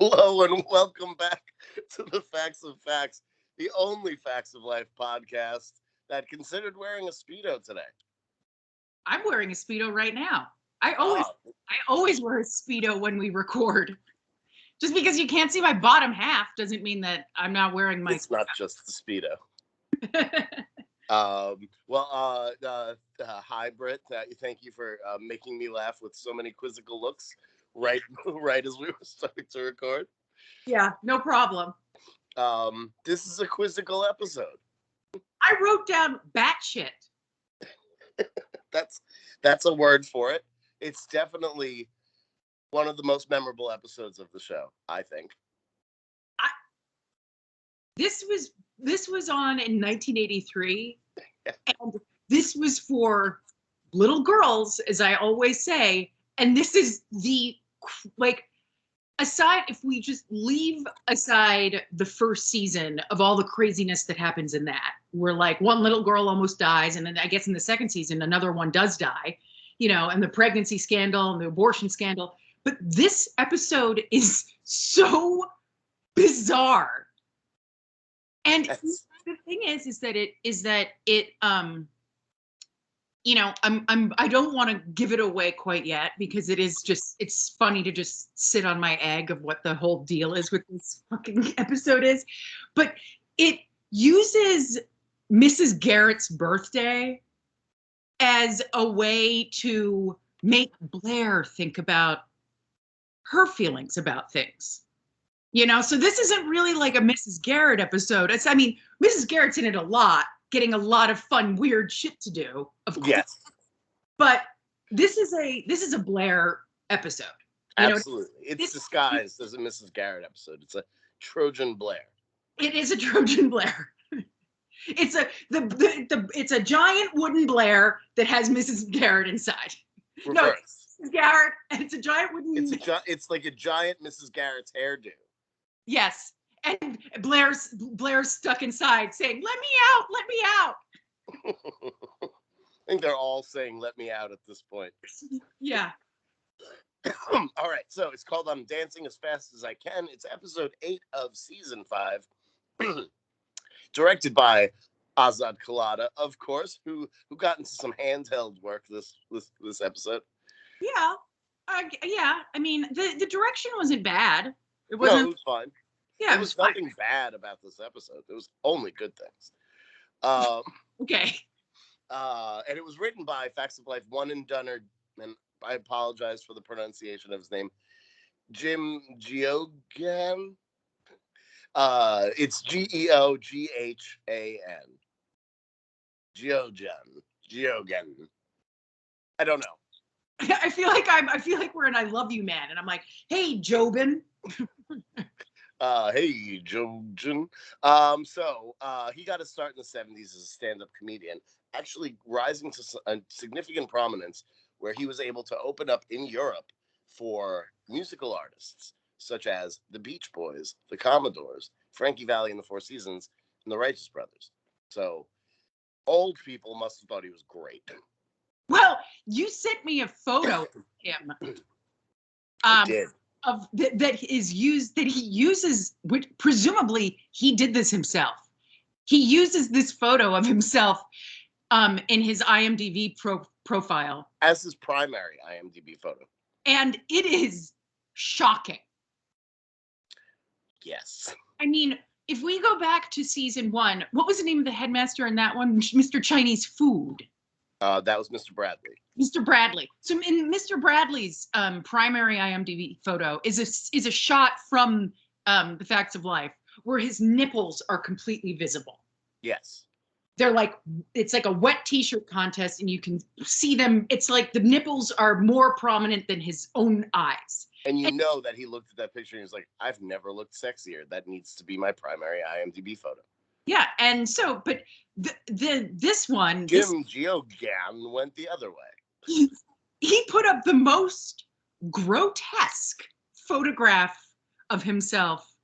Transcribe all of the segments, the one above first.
Hello and welcome back to the Facts of Facts, the only Facts of Life podcast that considered wearing a Speedo today. I'm wearing a Speedo right now. I always wear a Speedo when we record. Just because you can't see my bottom half doesn't mean that I'm not wearing my... It's not just the Speedo. Hi, Britt. Thank you for making me laugh with so many quizzical looks right as we were starting to record. Yeah, no problem. This is a quizzical episode. I wrote down batshit. That's a word for it. It's definitely one of the most memorable episodes of the show, I think. This was on in 1983, and this was for little girls, as I always say. And this is aside, if we just leave aside the first season of all the craziness that happens in that, where like one little girl almost dies, and then I guess in the second season another one does die, and the pregnancy scandal and the abortion scandal. But this episode is so bizarre. And the thing is that I don't want to give it away quite yet, because it's funny to just sit on my egg of what the whole deal is with this fucking episode is. But it uses Mrs. Garrett's birthday as a way to make Blair think about her feelings about things. So this isn't really like a Mrs. Garrett episode. Mrs. Garrett's in it a lot, getting a lot of fun, weird shit to do, of course. Yes. But this is a Blair episode. Absolutely. It's disguised as a Mrs. Garrett episode. It's a Trojan Blair. It is a Trojan Blair. It's a giant wooden Blair that has Mrs. Garrett inside. Reverse. No, Mrs. Garrett, and it's a giant wooden... It's like a giant Mrs. Garrett's hairdo. Yes. And Blair's stuck inside saying, "Let me out, let me out." I think they're all saying "let me out" at this point. Yeah. All right, so it's called "I'm Dancing as Fast as I Can." It's episode 8 of season 5, directed by Azad Khalada, of course, who got into some handheld work this episode. Yeah. The direction wasn't bad. It was fine. Yeah, there was nothing bad about this episode. There was only good things. Okay. And it was written by Facts of Life 1 and Dunner, and I apologize for the pronunciation of his name, Jim Geoghan. It's Geoghan. Geoghan. I don't know. I feel like we're in I Love You Man, and I'm like, "Hey, Jobin." Hey, Jobin. So he got his start in the 70s as a stand-up comedian, actually rising to a significant prominence where he was able to open up in Europe for musical artists such as the Beach Boys, the Commodores, Frankie Valli and the Four Seasons, and the Righteous Brothers. So old people must have thought he was great. Well, you sent me a photo of him. I did. That he uses, which presumably he did this himself. He uses this photo of himself in his IMDb profile as his primary IMDb photo, and it is shocking. Yes. If we go back to season 1, what was the name of the headmaster in that one? Mr. Chinese Food. That was Mr. Bradley. Mr. Bradley. So in Mr. Bradley's primary IMDb photo is a shot from The Facts of Life where his nipples are completely visible. Yes. It's like a wet t-shirt contest, and you can see them. It's like the nipples are more prominent than his own eyes. And you know that he looked at that picture and he's like, "I've never looked sexier. That needs to be my primary IMDb photo." Yeah, and so, but this one... Jim Geoghan went the other way. He put up the most grotesque photograph of himself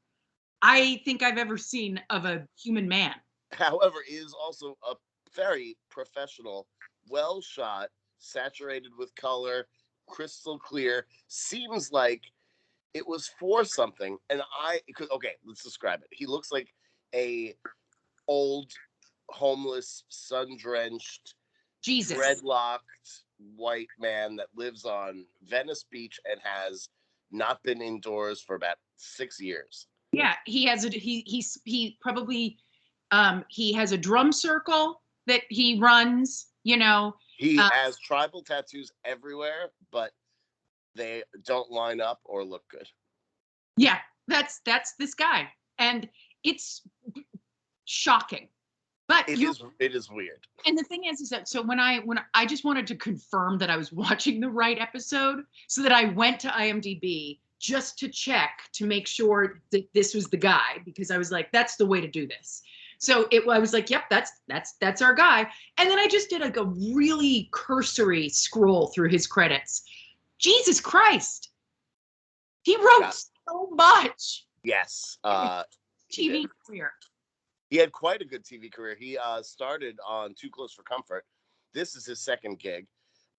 I think I've ever seen of a human man. However, it is also a very professional, well-shot, saturated with color, crystal clear. Seems like It was for something, and okay, let's describe it. He looks like a old, homeless, sun-drenched, Jesus. dreadlocked white man that lives on Venice Beach and has not been indoors for about 6 years. Yeah, he has a he probably he has a drum circle that he runs, you know. He Uh, has tribal tattoos everywhere, but they don't line up or look good. yeah, that's this guy. And it's shocking. But It is weird. and the thing is that so when I just wanted to confirm that I was watching the right episode, so that I went to IMDb just to check to make sure that this was the guy, because I was like, that's the way to do this. So I was like, yep, that's our guy. And then I just did like a really cursory scroll through his credits. Jesus Christ, he wrote Yeah. so much. Yes, TV career. he had quite a good TV career. He started on Too Close for Comfort. This is his second gig.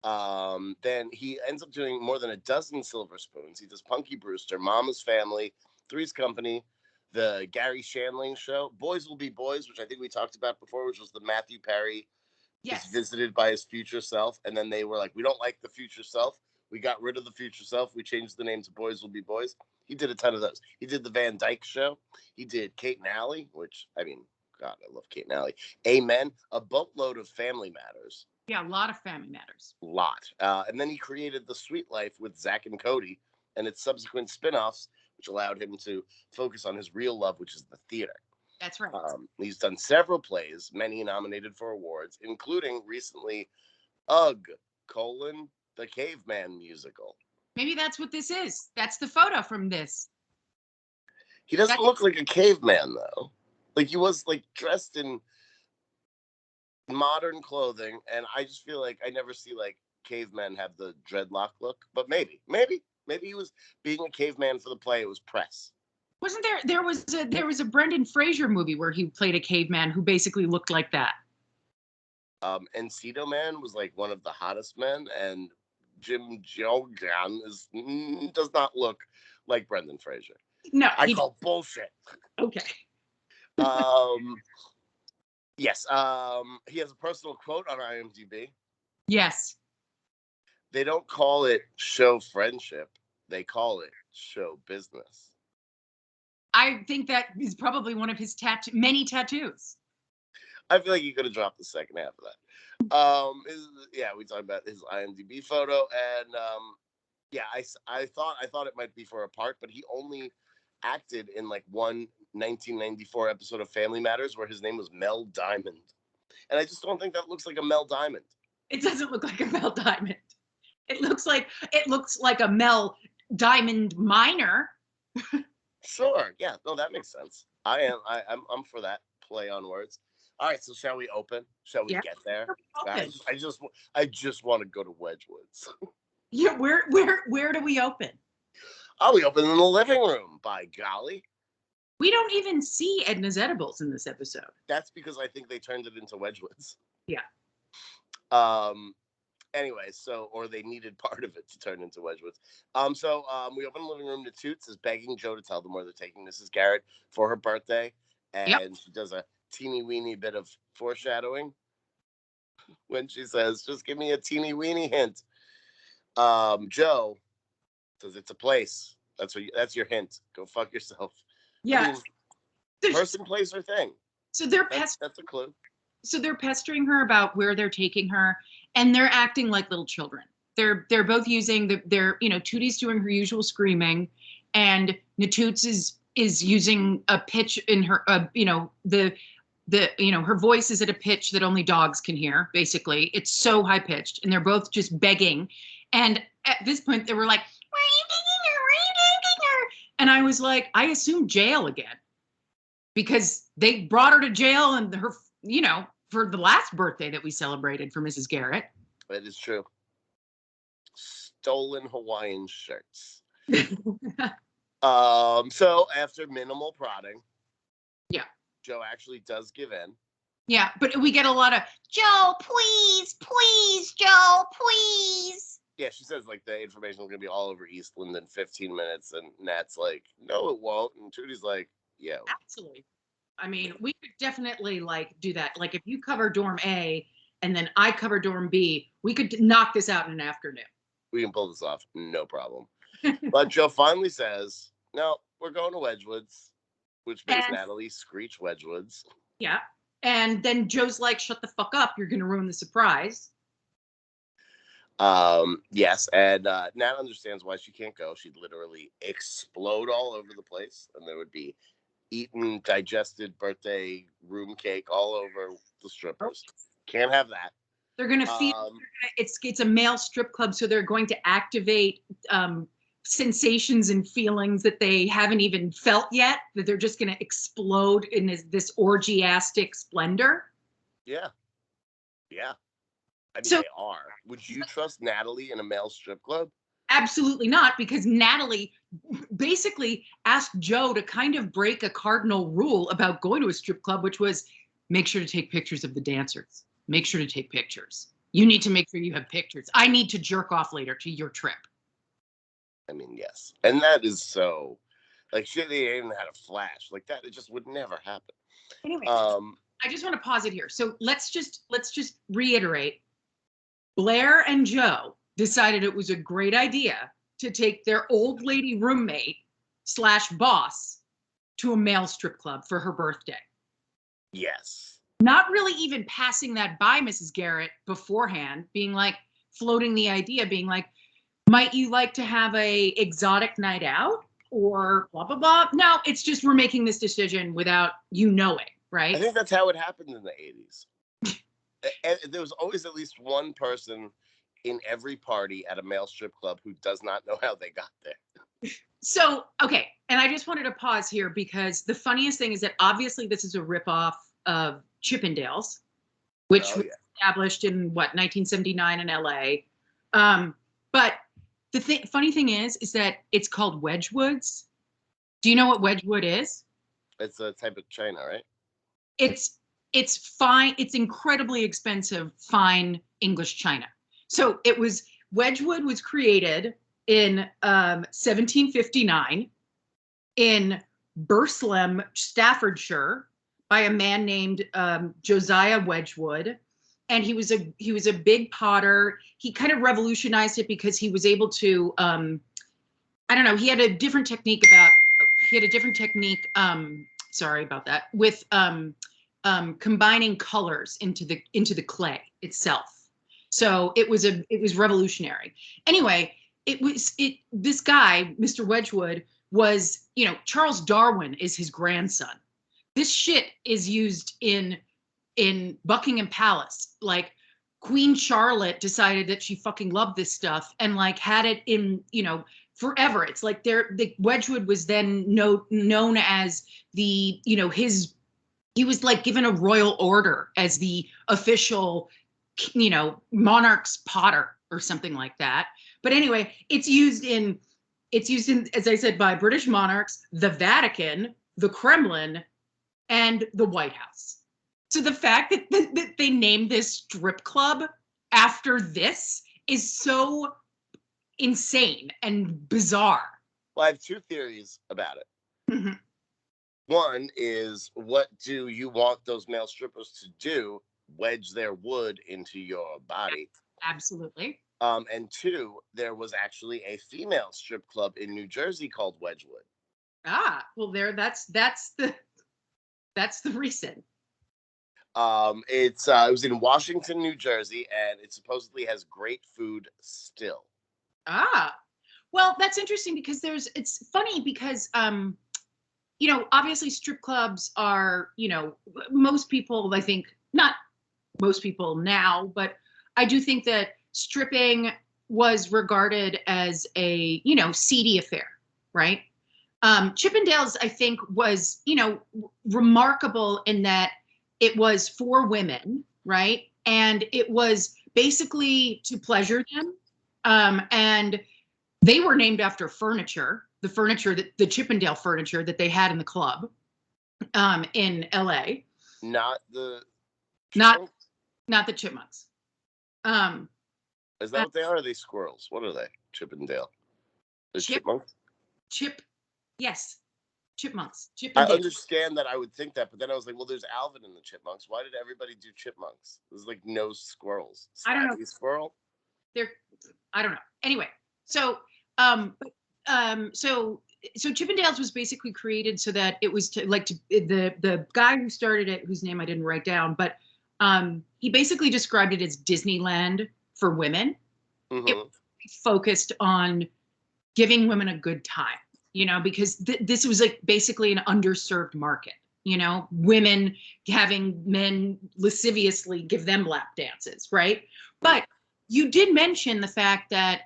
Then he ends up doing more than a dozen Silver Spoons. He does Punky Brewster, Mama's Family, Three's Company, the Gary Shandling Show, Boys Will Be Boys, which I think we talked about before, which was the Matthew Perry is visited by his future self. And then they were like, we don't like the future self. We got rid of the future self. We changed the name to Boys Will Be Boys. He did a ton of those. He did the Van Dyke Show. He did Kate and Allie, which, I mean, God, I love Kate and Allie. Amen. A boatload of Family Matters. Yeah, a lot of Family Matters. A lot. And then he created The Sweet Life with Zach and Cody and its subsequent spin-offs, which allowed him to focus on his real love, which is the theater. That's right. He's done several plays, many nominated for awards, including recently Ugh, the Caveman musical. Maybe that's what this is. That's the photo from this. He doesn't look like a caveman, though. Like, he was, like, dressed in modern clothing, and I just feel like I never see, like, cavemen have the dreadlock look. But maybe he was being a caveman for the play. It was press. Wasn't there was a Brendan Fraser movie where he played a caveman who basically looked like that. Encino Man was, like, one of the hottest men, and Jim Jogan does not look like Brendan Fraser. No, I call bullshit. Okay. Yes. He has a personal quote on IMDb. Yes. They don't call it show friendship. They call it show business. I think that is probably one of his many tattoos. I feel like you could have dropped the second half of that. We talked about his IMDb photo, and I thought it might be for a part, but he only acted in like one 1994 episode of Family Matters where his name was Mel Diamond, and I just don't think that looks like a Mel Diamond. It doesn't look like a Mel Diamond. It looks like a Mel Diamond minor. Sure, yeah, no, that makes sense. I'm for that play on words. All right, so shall we open? Shall we get there? I just want to go to Wedgwoods. Yeah, where do we open? Oh, we open in the living room, by golly. We don't even see Edna's edibles in this episode. That's because I think they turned it into Wedgwoods. Yeah. Anyway, or they needed part of it to turn into Wedgwoods. We open the living room to Toots is begging Joe to tell them where they're taking Mrs. Garrett for her birthday. And she does a teeny weeny bit of foreshadowing when she says, just give me a teeny weeny hint. Joe says it's a place. That's your hint. Go fuck yourself. Yeah. Person, place, or thing. So that's a clue. So they're pestering her about where they're taking her, and they're acting like little children. They're both using Tootie's doing her usual screaming, and Natoots is using a pitch in her her voice is at a pitch that only dogs can hear. Basically, it's so high pitched, and they're both just begging. And at this point, they were like, "Where are you taking her? Where are you taking her?" And I was like, I assume jail again, because they brought her to jail and her, for the last birthday that we celebrated for Mrs. Garrett. That is true. Stolen Hawaiian shirts. So after minimal prodding, Joe actually does give in. Yeah, but we get a lot of, Joe, please, Joe, please. Yeah, she says like the information is gonna be all over Eastland in 15 minutes, and Nat's like, no, it won't, and Trudy's like, yeah, Absolutely. I mean, we could definitely like do that. Like if you cover dorm A and then I cover dorm B, we could knock this out in an afternoon. we can pull this off, no problem. But Joe finally says, no, we're going to Wedgwoods, which makes Natalie screech Wedgwoods. Yeah. And then Joe's like, shut the fuck up. You're going to ruin the surprise. Yes, and Nat understands why she can't go. She'd literally explode all over the place, and there would be eaten, digested birthday room cake all over the strippers. Can't have that. They're going to feel it's a male strip club, so they're going to activate sensations and feelings that they haven't even felt yet, that they're just going to explode in this orgiastic splendor. Yeah. I mean, they are. Would you trust Natalie in a male strip club? Absolutely not, because Natalie basically asked Joe to kind of break a cardinal rule about going to a strip club, which was make sure to take pictures of the dancers. Make sure to take pictures. You need to make sure you have pictures. I need to jerk off later to your trip. I mean, yes. And that is so, like, shit, they even had a flash. Like that, it just would never happen. Anyway, I just want to pause it here. So let's just reiterate. Blair and Joe decided it was a great idea to take their old lady roommate / boss to a male strip club for her birthday. Yes. Not really even passing that by Mrs. Garrett beforehand, being like, floating the idea, being like, might you like to have a exotic night out or blah, blah, blah. No, it's just we're making this decision without you knowing, right? I think that's how it happened in the 80s. There was always at least one person in every party at a male strip club who does not know how they got there. So, okay. And I just wanted to pause here because the funniest thing is that obviously this is a ripoff of Chippendales, which was established in 1979 in LA. But the funny thing is that it's called Wedgwoods. Do you know what Wedgwood is? It's a type of china, right? It's fine. It's incredibly expensive, fine English china. So Wedgwood was created in 1759 in Burslem, Staffordshire, by a man named Josiah Wedgwood. And he was a big potter. He kind of revolutionized it because he was able to, I don't know, he had a different technique sorry about that, with combining colors into the clay itself. So it was revolutionary. Anyway, this guy, Mr. Wedgwood, was, Charles Darwin is his grandson. This shit is used in Buckingham Palace. Like Queen Charlotte decided that she fucking loved this stuff and like had it in, forever. It's like the Wedgwood was then known as the, he was like given a royal order as the official, monarch's potter or something like that. But anyway, it's used in, as I said, by British monarchs, the Vatican, the Kremlin, and the White House. So the fact that they named this strip club after this is so insane and bizarre. Well, I have two theories about it. Mm-hmm. One is, what do you want those male strippers to do? Wedge their wood into your body. Absolutely. And two, there was actually a female strip club in New Jersey called Wedgwood. Ah, well, that's the reason. It was in Washington, New Jersey, and it supposedly has great food still. Ah, well, that's interesting because it's funny because, obviously strip clubs are, most people, I think, not most people now, but I do think that stripping was regarded as a, seedy affair, right? Chippendales, I think, was, remarkable in that it was for women, right? And it was basically to pleasure them. And they were named after furniture, the Chippendale furniture that they had in the club in LA. Not the Chipmunks. Is that what they are? Are they squirrels? What are they? Chip and Dale? The Chip, chipmunks? Chip, yes, chipmunks, Chip I and Dale. understand that. I would think that, but then I was like, well, there's Alvin in the chipmunks. Why did everybody do chipmunks? There's like no squirrels. I don't know. Scrappy squirrel? They're, I don't know. Anyway, so um, so Chippendales was basically created so that it was the guy who started it, whose name I didn't write down, but he basically described it as Disneyland for women. It Mm-hmm. focused on giving women a good time, because this was like basically an underserved market. Women having men lasciviously give them lap dances, right? But you did mention the fact that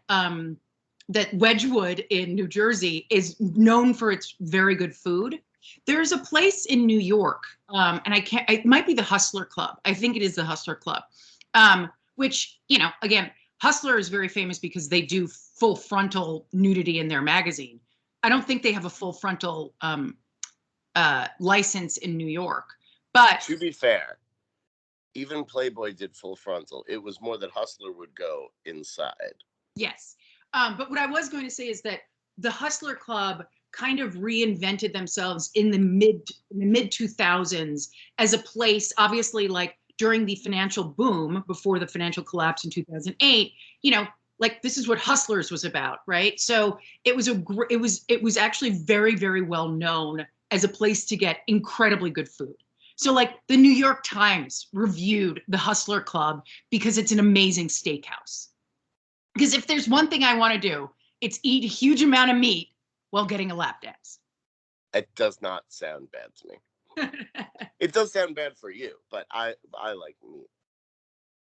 that Wedgwood in New Jersey is known for its very good food. There's a place in New York, and it might be the Hustler Club. I think it is the Hustler Club, which, again, Hustler is very famous because they do full frontal nudity in their magazine. I don't think they have a full frontal license in New York. But to be fair, even Playboy did full frontal. It was more that Hustler would go inside. Yes. But what I was going to say is that the Hustler Club kind of reinvented themselves in the mid 2000s as a place, obviously, like during the financial boom before the financial collapse in 2008, like this is what Hustlers was about, right? So it was actually very, very well known as a place to get incredibly good food. So like the New York Times reviewed the Hustler Club because it's an amazing steakhouse. Because if there's one thing I want to do, it's eat a huge amount of meat while getting a lap dance. It does not sound bad to me. It does sound bad for you, but I like meat.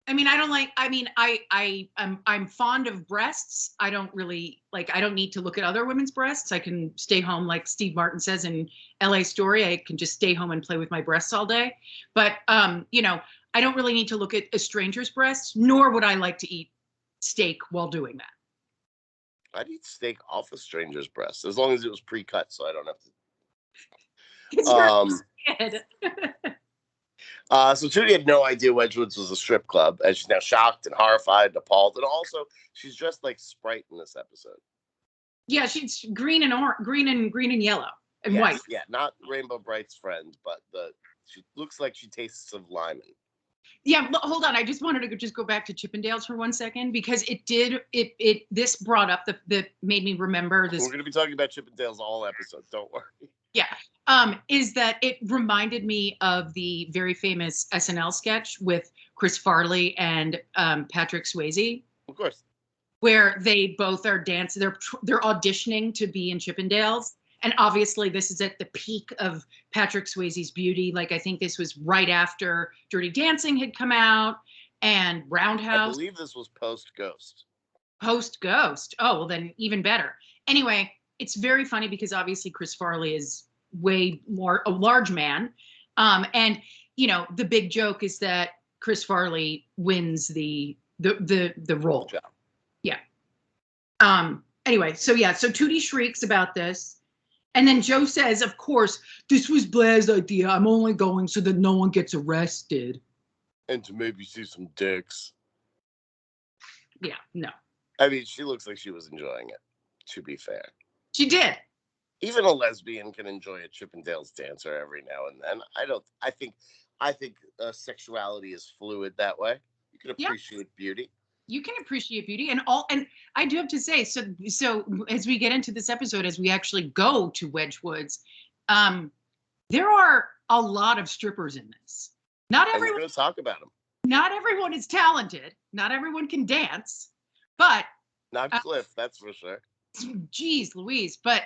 I mean, I don't like. I mean, I'm fond of breasts. I don't really like. I don't need to look at other women's breasts. I can stay home, like Steve Martin says in L.A. Story. I can just stay home and play with my breasts all day. But I don't really need to look at a stranger's breasts. Nor would I like to eat steak while doing that. I'd eat steak off a stranger's breast as long as it was pre-cut, so I don't have to. Because you're a kid. So Tootie had no idea Wedgwood's was a strip club, and she's now shocked and horrified and appalled. And also, she's dressed like Sprite in this episode. Yeah, she's green and yellow and yes, white. Yeah, not Rainbow Bright's friend, but she looks like she tastes of lyman. Yeah, hold on. I just wanted to just go back to Chippendales for 1 second because this brought up that made me remember this. We're going to be talking about Chippendales all episode. Don't worry. Yeah. Is that it reminded me of the very famous SNL sketch with Chris Farley and Patrick Swayze. Of course. Where they both are dancing. They're auditioning to be in Chippendales. And obviously this is at the peak of Patrick Swayze's beauty. Like I think this was right after Dirty Dancing had come out and Roundhouse. I believe this was post-Ghost. Post-Ghost. Oh, well then even better. Anyway, it's very funny because obviously Chris Farley is way more a large man. And the big joke is that Chris Farley wins the role. Yeah. Anyway, so Tootie shrieks about this. And then Joe says, of course, this was Blair's idea. I'm only going so that no one gets arrested. And to maybe see some dicks. Yeah, no. I mean, she looks like she was enjoying it, to be fair. She did. Even a lesbian can enjoy a Chippendales dancer every now and then. I think sexuality is fluid that way. You can appreciate beauty. You can appreciate beauty and I do have to say, so as we get into this episode, as we actually go to Wedgwood's, there are a lot of strippers in this. Not everyone. We're going to talk about them. Not everyone is talented. Not everyone can dance, but not Cliff, that's for sure. Geez, Louise, but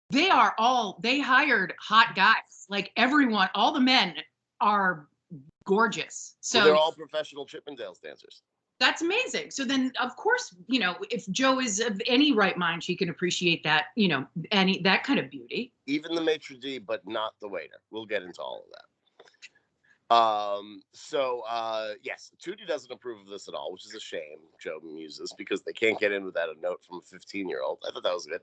they hired hot guys. Like everyone, all the men are gorgeous. So they're all professional Chippendales dancers. That's amazing. So then, of course, if Joe is of any right mind, she can appreciate that, that kind of beauty. Even the maitre d', but not the waiter. We'll get into all of that. Yes, Tootie doesn't approve of this at all, which is a shame, Joe muses, because they can't get in without a note from a 15-year-old. I thought that was good.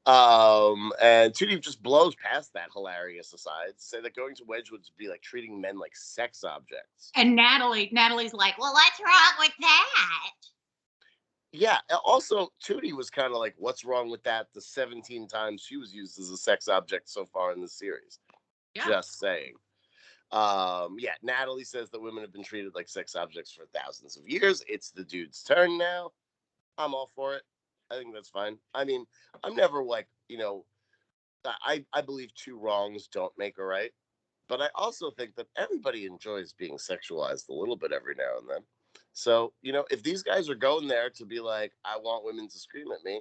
And Tootie just blows past that hilarious aside to say that going to Wedgwood would be like treating men like sex objects. And Natalie's like, well, what's wrong with that? Yeah. Also, Tootie was kind of like, what's wrong with that? The 17 times she was used as a sex object so far in the series. Yeah. Just saying. Yeah, Natalie says that women have been treated like sex objects for thousands of years. It's the dude's turn now. I'm all for it. I think that's fine. I mean, I'm never like, I believe two wrongs don't make a right. But I also think that everybody enjoys being sexualized a little bit every now and then. So, if these guys are going there to be like, I want women to scream at me,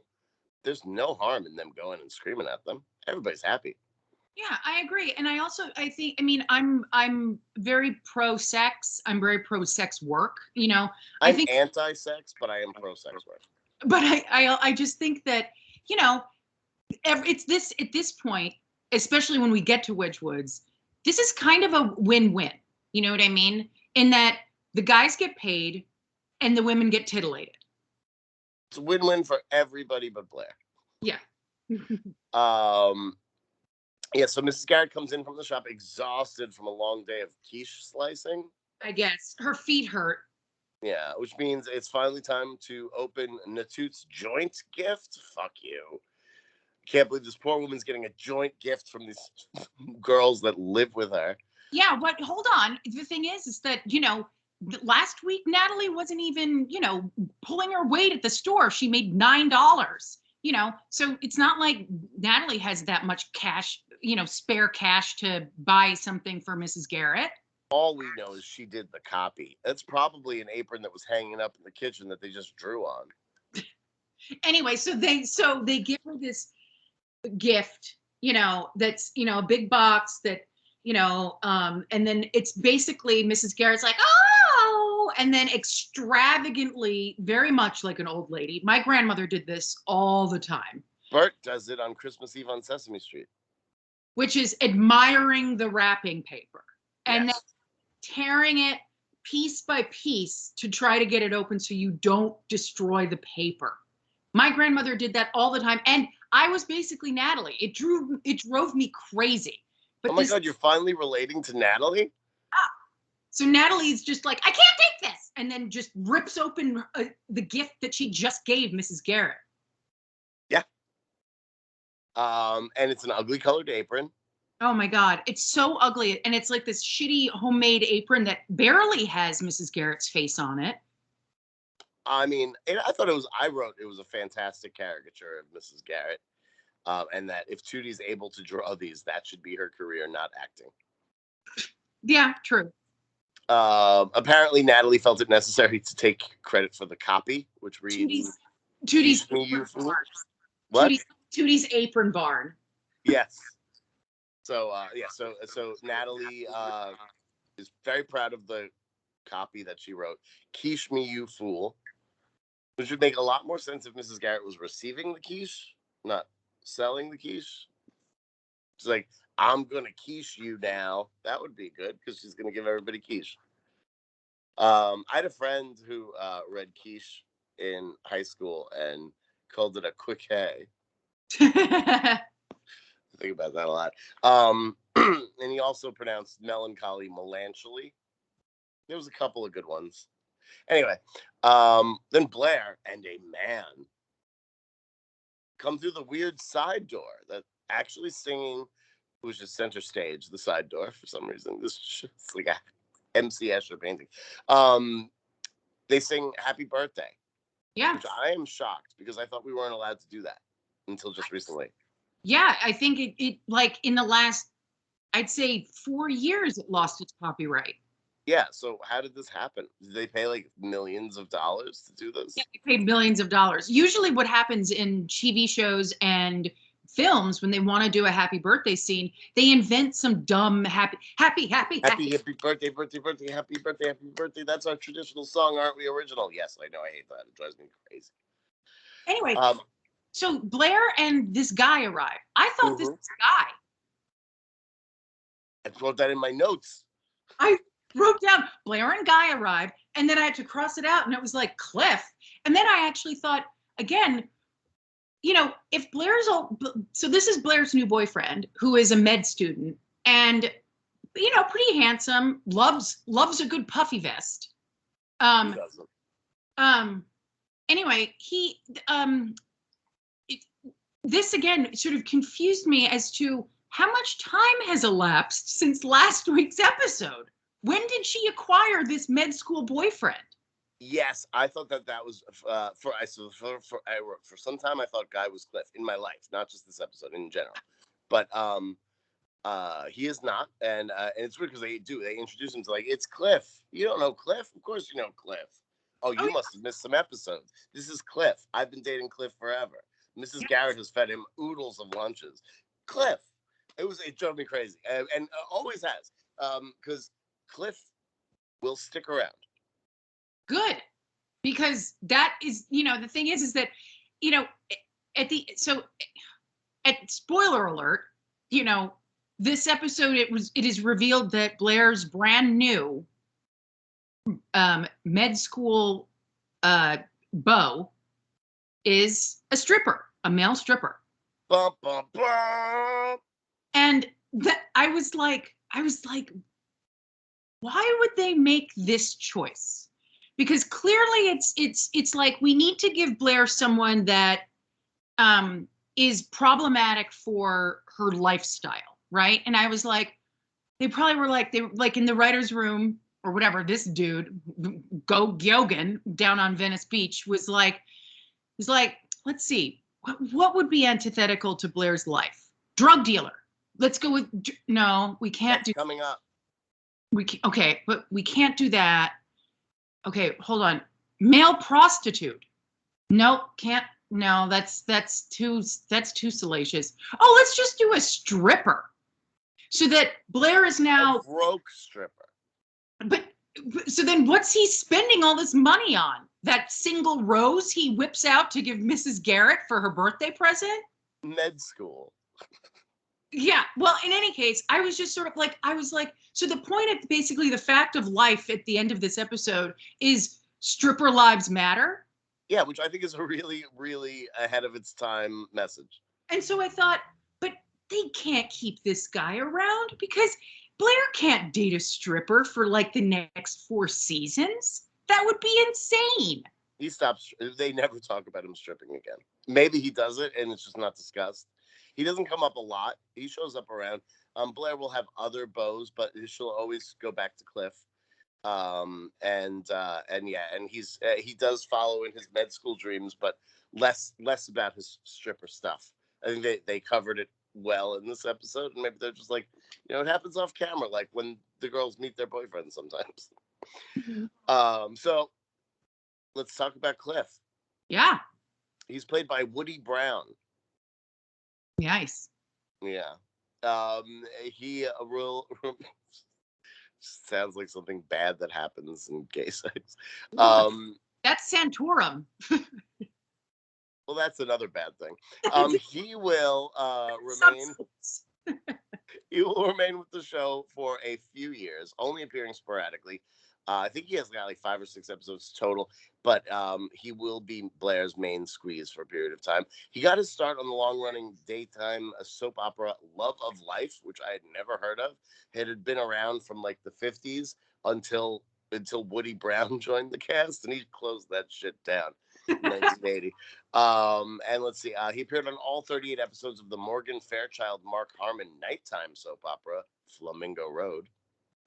there's no harm in them going and screaming at them. Everybody's happy. Yeah, I agree. And I think, I mean, I'm very pro sex. I'm very pro sex work, I I'm think, anti-sex, but I am pro-sex work. but I just think that, it's this, at this point, especially when we get to Wedgwoods, this is kind of a win-win. You know what I mean? In that the guys get paid and the women get titillated. It's a win-win for everybody but Blair. Yeah. Yeah, so Mrs. Garrett comes in from the shop exhausted from a long day of quiche slicing. I guess her feet hurt. Yeah, which means it's finally time to open Natut's joint gift. Fuck you. Can't believe this poor woman's getting a joint gift from these girls that live with her. Yeah, but hold on. The thing is that, last week Natalie wasn't even, pulling her weight at the store. She made $9. So it's not like Natalie has that much cash, spare cash to buy something for Mrs. Garrett. All we know is she did the copy. That's probably an apron that was hanging up in the kitchen that they just drew on. Anyway, so they give her this gift, that's, a big box that, and then it's basically Mrs. Garrett's like, oh, and then extravagantly, very much like an old lady. My grandmother did this all the time. Bert does it on Christmas Eve on Sesame Street. Which is admiring the wrapping paper and Yes. then tearing it piece by piece to try to get it open so you don't destroy the paper. My grandmother did that all the time, and I was basically Natalie. It drove me crazy. But oh my God, you're finally relating to Natalie? So Natalie's just like, I can't take this, and then just rips open the gift that she just gave Mrs. Garrett. Yeah. And it's an ugly colored apron. Oh my God, it's so ugly, and it's like this shitty homemade apron that barely has Mrs. Garrett's face on it. I mean, I thought I wrote it was a fantastic caricature of Mrs. Garrett. And that if Tootie's able to draw these, that should be her career, not acting. Yeah, true. Apparently, Natalie felt it necessary to take credit for the copy, which reads, Tootie's apron barn. What? Tootie's apron barn. Yes. So, so Natalie is very proud of the copy that she wrote. Quiche me, you fool. Which would make a lot more sense if Mrs. Garrett was receiving the quiche, not selling the quiche. It's like, I'm gonna quiche you now. That would be good because she's gonna give everybody quiche. I had a friend who read quiche in high school and called it a quick hay. I think about that a lot. And he also pronounced melancholy melancholy. There was a couple of good ones. Anyway, then Blair and a man come through the weird side door that actually singing, it was just center stage, the side door for some reason. This is like a MC Escher painting. They sing Happy Birthday. Yeah. Which I am shocked because I thought we weren't allowed to do that until just recently. Yeah, I think it like in the last, I'd say 4 years, it lost its copyright. Yeah, so how did this happen? Did they pay like millions of dollars to do this? Yeah, they paid millions of dollars. Usually what happens in TV shows and films when they want to do a happy birthday scene, they invent some dumb happy birthday, happy birthday. That's our traditional song, aren't we? Original. Yes, I know. I hate that. It drives me crazy. Anyway, so Blair and this guy arrive. I thought this was a guy. I wrote that in my notes. I wrote down Blair and Guy arrived, and then I had to cross it out, and it was like Cliff. And then I actually thought, again, if so this is Blair's new boyfriend, who is a med student, and pretty handsome, loves a good puffy vest. He doesn't. Anyway, this again sort of confused me as to how much time has elapsed since last week's episode. When did she acquire this med school boyfriend? Yes, I thought that was for some time I thought Guy was Cliff in my life, not just this episode in general. But he is not, and it's weird because they introduce him to like, it's Cliff. You don't know Cliff? Of course you know Cliff. Oh, you must have missed some episodes. This is Cliff. I've been dating Cliff forever. Mrs. Garrett has fed him oodles of lunches. Cliff. It drove me crazy, and always has, because Cliff will stick around. Good, because that is, the thing is that, at spoiler alert, this episode, it is revealed that Blair's brand new med school beau is a stripper, a male stripper. Bum, bum, bum. And I was like, why would they make this choice? Because clearly it's like, we need to give Blair someone that is problematic for her lifestyle, right? And I was like, they were like in the writer's room or whatever, this dude, Gyogan, down on Venice Beach, was like, let's see, what would be antithetical to Blair's life? Drug dealer. Let's go with, no, we can't do. Coming up. Okay, but we can't do that. Okay, hold on. Male prostitute. Nope, can't. No, that's too salacious. Oh, let's just do a stripper. So that Blair is now a broke stripper. But so then what's he spending all this money on? That single rose he whips out to give Mrs. Garrett for her birthday present? Med school. Yeah, well, in any case, I was just sort of like, so the point of basically the fact of life at the end of this episode is stripper lives matter. Yeah, which I think is a really, really ahead of its time message. And so I thought, but they can't keep this guy around because Blair can't date a stripper for like the next 4 seasons. That would be insane. He stops. They never talk about him stripping again. Maybe he does it and it's just not discussed. He doesn't come up a lot. He shows up around. Blair will have other beaux, but she'll always go back to Cliff. And he does follow in his med school dreams, but less about his stripper stuff. I think they covered it well in this episode, and maybe they're just like, it happens off camera, like when the girls meet their boyfriends sometimes. Mm-hmm. So let's talk about Cliff. Yeah. He's played by Woody Brown. Nice. Yeah. He sounds like something bad that happens in gay sex. That's Santorum. Well, that's another bad thing. He will remain. He will remain with the show for a few years, only appearing sporadically. I think he has got like 5 or 6 episodes total, but he will be Blair's main squeeze for a period of time. He got his start on the long-running daytime soap opera Love of Life, which I had never heard of. It had been around from like the 50s until Woody Brown joined the cast, and he closed that shit down in 1980. And let's see, he appeared on all 38 episodes of the Morgan Fairchild Mark Harmon nighttime soap opera Flamingo Road.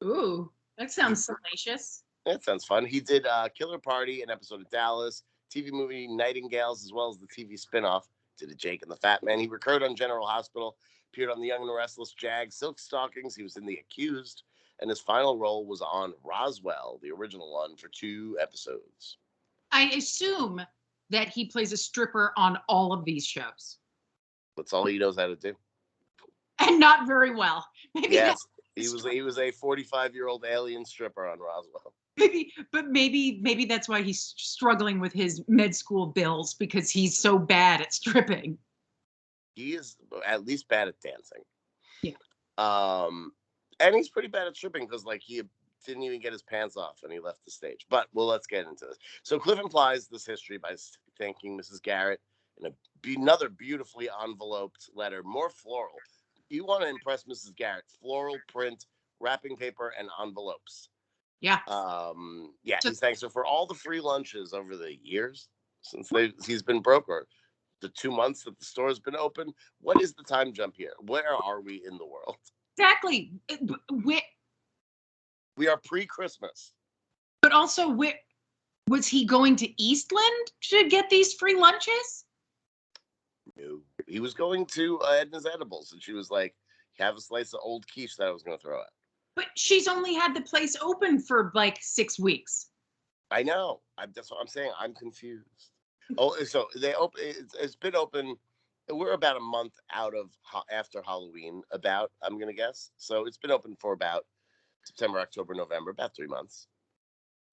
Ooh. That sounds salacious. That sounds fun. He did Killer Party, an episode of Dallas, TV movie Nightingales, as well as the TV spinoff, did a Jake and the Fat Man. He recurred on General Hospital, appeared on The Young and the Restless, Jag, Silk Stockings. He was in The Accused, and his final role was on Roswell, the original one, for 2 episodes. I assume that he plays a stripper on all of these shows. That's all he knows how to do. And not very well. Maybe yes. He was a 45-year-old alien stripper on Roswell. Maybe that's why he's struggling with his med school bills, because he's so bad at stripping. He is at least bad at dancing. Yeah. And he's pretty bad at stripping because like he didn't even get his pants off and he left the stage. But let's get into this. So Cliff implies this history by thanking Mrs. Garrett and another beautifully enveloped letter, more floral. You want to impress Mrs. Garrett? Floral print, wrapping paper, and envelopes. Yeah. Yeah, So he thanks her for all the free lunches over the years since he's been broke, or the 2 months that the store has been open. What is the time jump here? Where are we in the world? exactly. We are pre-Christmas. But also, was he going to Eastland to get these free lunches? No, he was going to Edna's Edibles, and she was like, "Have a slice of old quiche that I was going to throw out." But she's only had the place open for like 6 weeks. I know. That's what I'm saying. I'm confused. Oh, so they open. It's been open. We're about a month out of after Halloween. I'm gonna guess. So it's been open for about September, October, November, about 3 months.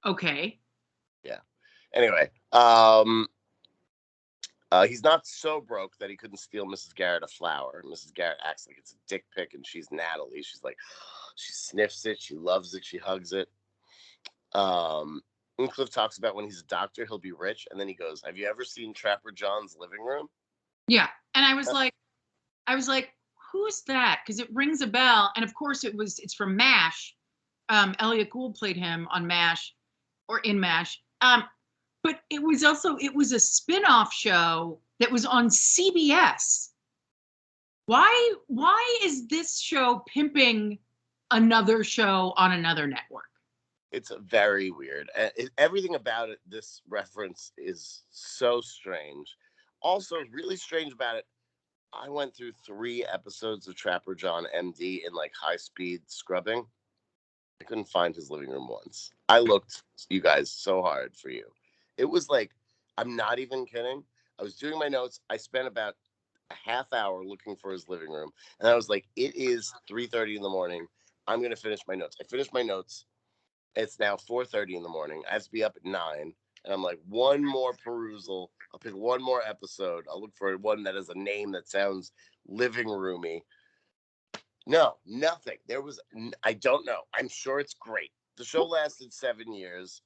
Okay. Yeah. Anyway, he's not so broke that he couldn't steal Mrs. Garrett a flower. Mrs. Garrett acts like it's a dick pic, and she's Natalie. She's like, she sniffs it, she loves it, she hugs it. And Cliff talks about when he's a doctor, he'll be rich, and then he goes, "Have you ever seen Trapper John's living room?" Yeah. And I was like, who's that? Because it rings a bell. And of course it's from MASH. Elliot Gould played him on MASH or in MASH. But it was a spin-off show that was on CBS. Why is this show pimping another show on another network? It's very weird. Everything about it, this reference is so strange. Also, really strange about it, I went through 3 episodes of Trapper John MD in like high speed scrubbing. I couldn't find his living room once. I looked, you guys, so hard for you. It was like, I'm not even kidding. I was doing my notes. I spent about a half hour looking for his living room. And I was like, it is 3:30 in the morning. I'm going to finish my notes. I finished my notes. It's now 4:30 in the morning. I have to be up at 9. And I'm like, one more perusal. I'll pick one more episode. I'll look for one that has a name that sounds living roomy. No, nothing. I don't know. I'm sure it's great. The show lasted 7 years.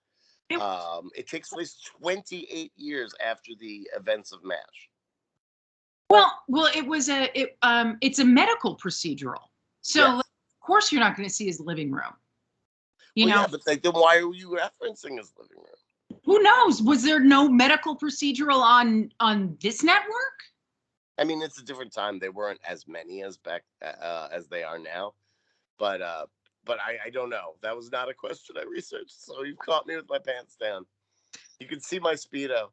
It takes place 28 years after the events of MASH. Well, it's a medical procedural. So Yes. of course you're not going to see his living room. You know, Yeah, but then why are you referencing his living room? who knows? Was there no medical procedural on this network? I mean, it's a different time. They weren't as many as back as they are now, but I don't know. That was not a question I researched, so you've caught me with my pants down. You can see my Speedo.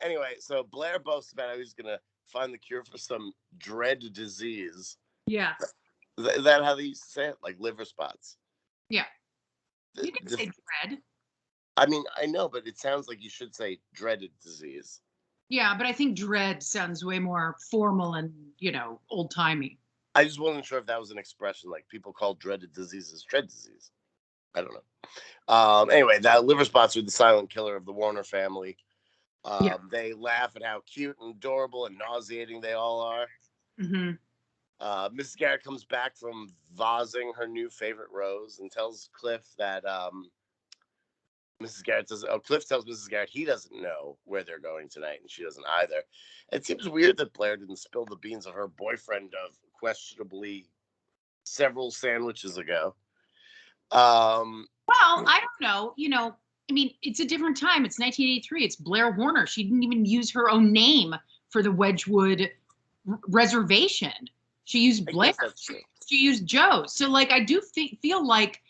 Anyway, so Blair boasts about how he's gonna find the cure for some dread disease. Yeah. Is that how they used to say it? Like liver spots. Yeah. You can say dread. I mean, I know, but it sounds like you should say dreaded disease. Yeah, but I think dread sounds way more formal and, old timey. I just wasn't sure if that was an expression, like people call dreaded diseases dread disease. I don't know. Anyway, that liver spots are the silent killer of the Warner family. Yeah. They laugh at how cute and adorable and nauseating they all are. Mm-hmm. Mrs. Garrett comes back from vasing her new favorite rose and tells Cliff that Cliff tells Mrs. Garrett he doesn't know where they're going tonight, and she doesn't either. It seems weird that Blair didn't spill the beans of her boyfriend of questionably several sandwiches ago. Well, I don't know. I mean, it's a different time. It's 1983. It's Blair Warner. She didn't even use her own name for the Wedgwood reservation. She used Blair. She used Joe. So, like, I do feel like,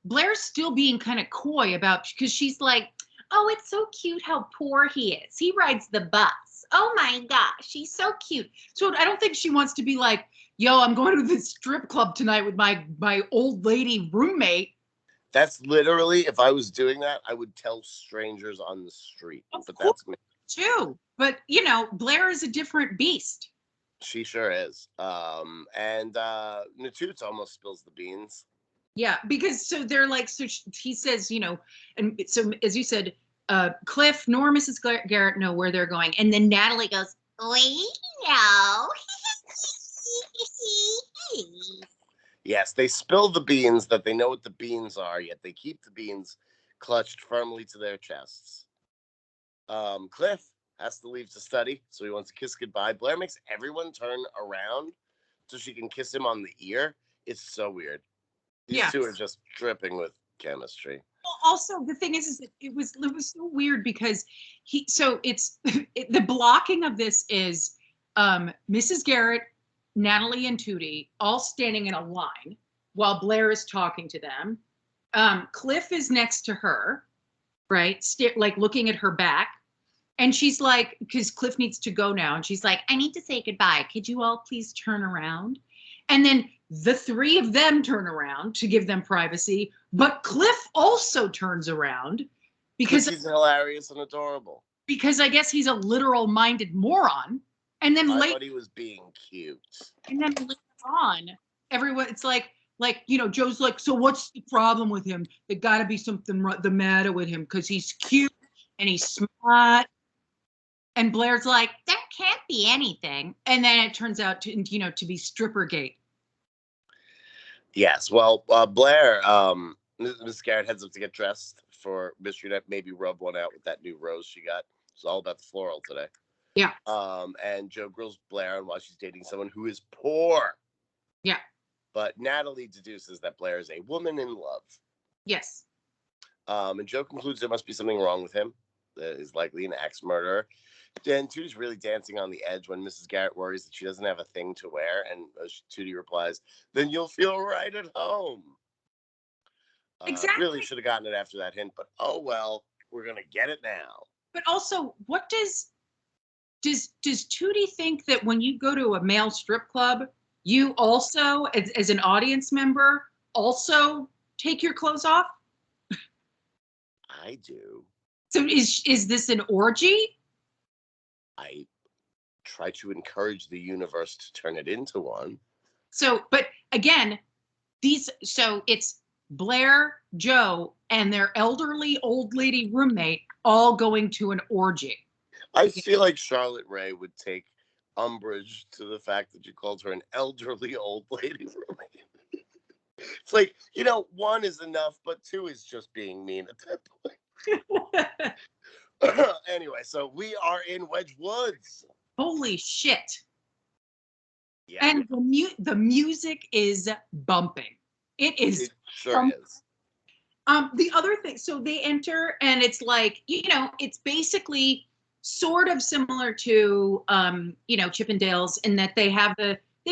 Blair's still being kind of coy because she's like, oh, it's so cute how poor he is. He rides the bus. Oh my gosh, he's so cute. So I don't think she wants to be like, yo, I'm going to this strip club tonight with my old lady roommate. That's literally, if I was doing that, I would tell strangers on the street. But that's me too. But Blair is a different beast. She sure is. And Natoots almost spills the beans. Yeah, because they're like, he says, and so as you said, Cliff nor Mrs. Garrett know where they're going, and then Natalie goes, we know. Yes, they spill the beans that they know what the beans are, yet they keep the beans clutched firmly to their chests. Cliff has to leave to study, so he wants to kiss goodbye. Blair makes everyone turn around so she can kiss him on the ear. It's so weird. These Yeah. two are just dripping with chemistry. Also, the thing is that it was so weird because the blocking of this is Mrs. Garrett, Natalie, and Tootie all standing in a line while Blair is talking to them. Cliff is next to her, right? Like looking at her back. And she's like, because Cliff needs to go now. And she's like, I need to say goodbye. Could you all please turn around? And then the three of them turn around to give them privacy. But Cliff also turns around because he's hilarious and adorable. Because I guess he's a literal minded moron. And then I thought he was being cute. And then later on, everyone, it's like, Joe's like, so what's the problem with him? There got to be something the matter with him because he's cute and he's smart. And Blair's like, there can't be anything. And then it turns out to be Strippergate. Yes. Well, Blair, Miss Garrett heads up to get dressed for Mystery Night. Maybe rub one out with that new rose she got. It's all about the floral today. Yeah. And Joe grills Blair on why she's dating someone who is poor. Yeah. But Natalie deduces that Blair is a woman in love. Yes. And Joe concludes there must be something wrong with him. That is likely an axe murderer. Then Tootie's really dancing on the edge when Mrs. Garrett worries that she doesn't have a thing to wear. And Tootie replies, then you'll feel right at home. Exactly. Really should have gotten it after that hint, but oh well, we're going to get it now. But also, what does Tootie think that when you go to a male strip club, you also, as an audience member, also take your clothes off? I do. So is this an orgy? I try to encourage the universe to turn it into one. So, but again, it's Blair, Joe, and their elderly old lady roommate all going to an orgy. I feel like Charlotte Rae would take umbrage to the fact that you called her an elderly old lady roommate. It's like, one is enough, but two is just being mean at that point. Anyway, so we are in Wedge Woods. Holy shit. Yeah. And the music is bumping. It sure bumping. Is. The other thing, so they enter and it's like, it's basically sort of similar to, Chippendales in that they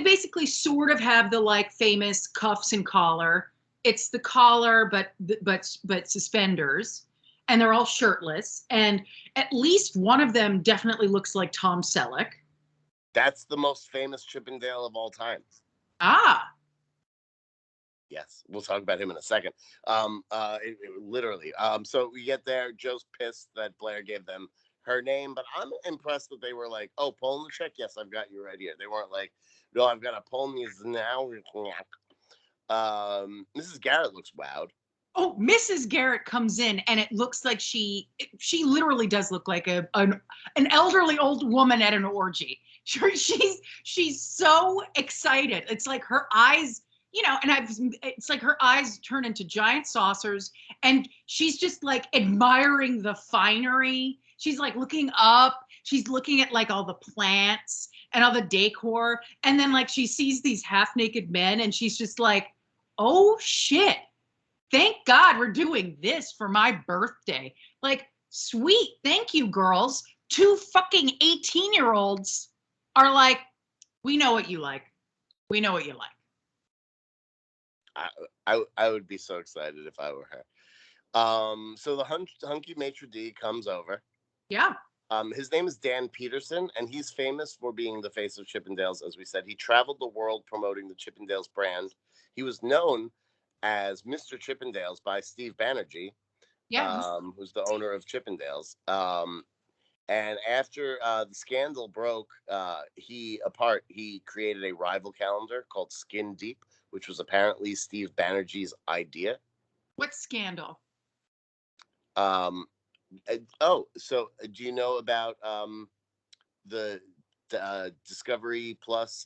basically sort of have the like famous cuffs and collar. It's the collar, but suspenders. And they're all shirtless. And at least one of them definitely looks like Tom Selleck. That's the most famous Chippendale of all time. Ah. Yes, we'll talk about him in a second. Literally. So we get there. Joe's pissed that Blair gave them her name, but I'm impressed that they were like, oh, Polnichek? Yes, I've got you right here. They weren't like, no, I've got a Polnies now. Mrs. Garrett looks wowed. Oh, Mrs. Garrett comes in and it looks like she literally does look like an elderly old woman at an orgy. She's so excited. It's like her eyes, it's like her eyes turn into giant saucers and she's just like admiring the finery. She's like looking up. She's looking at like all the plants and all the decor. And then like she sees these half naked men and she's just like, oh shit. Thank God we're doing this for my birthday. Like, sweet. Thank you, girls. 2 fucking 18-year-olds are like, we know what you like. We know what you like. I would be so excited if I were her. So the hunky maitre d' comes over. Yeah. His name is Dan Peterson, and he's famous for being the face of Chippendales. As we said, he traveled the world promoting the Chippendales brand. He was known as Mr. Chippendales by Steve Banerjee, who's the owner of Chippendales. And after the scandal broke, he created a rival calendar called Skin Deep, which was apparently Steve Banerjee's idea. What scandal? So do you know about the Discovery Plus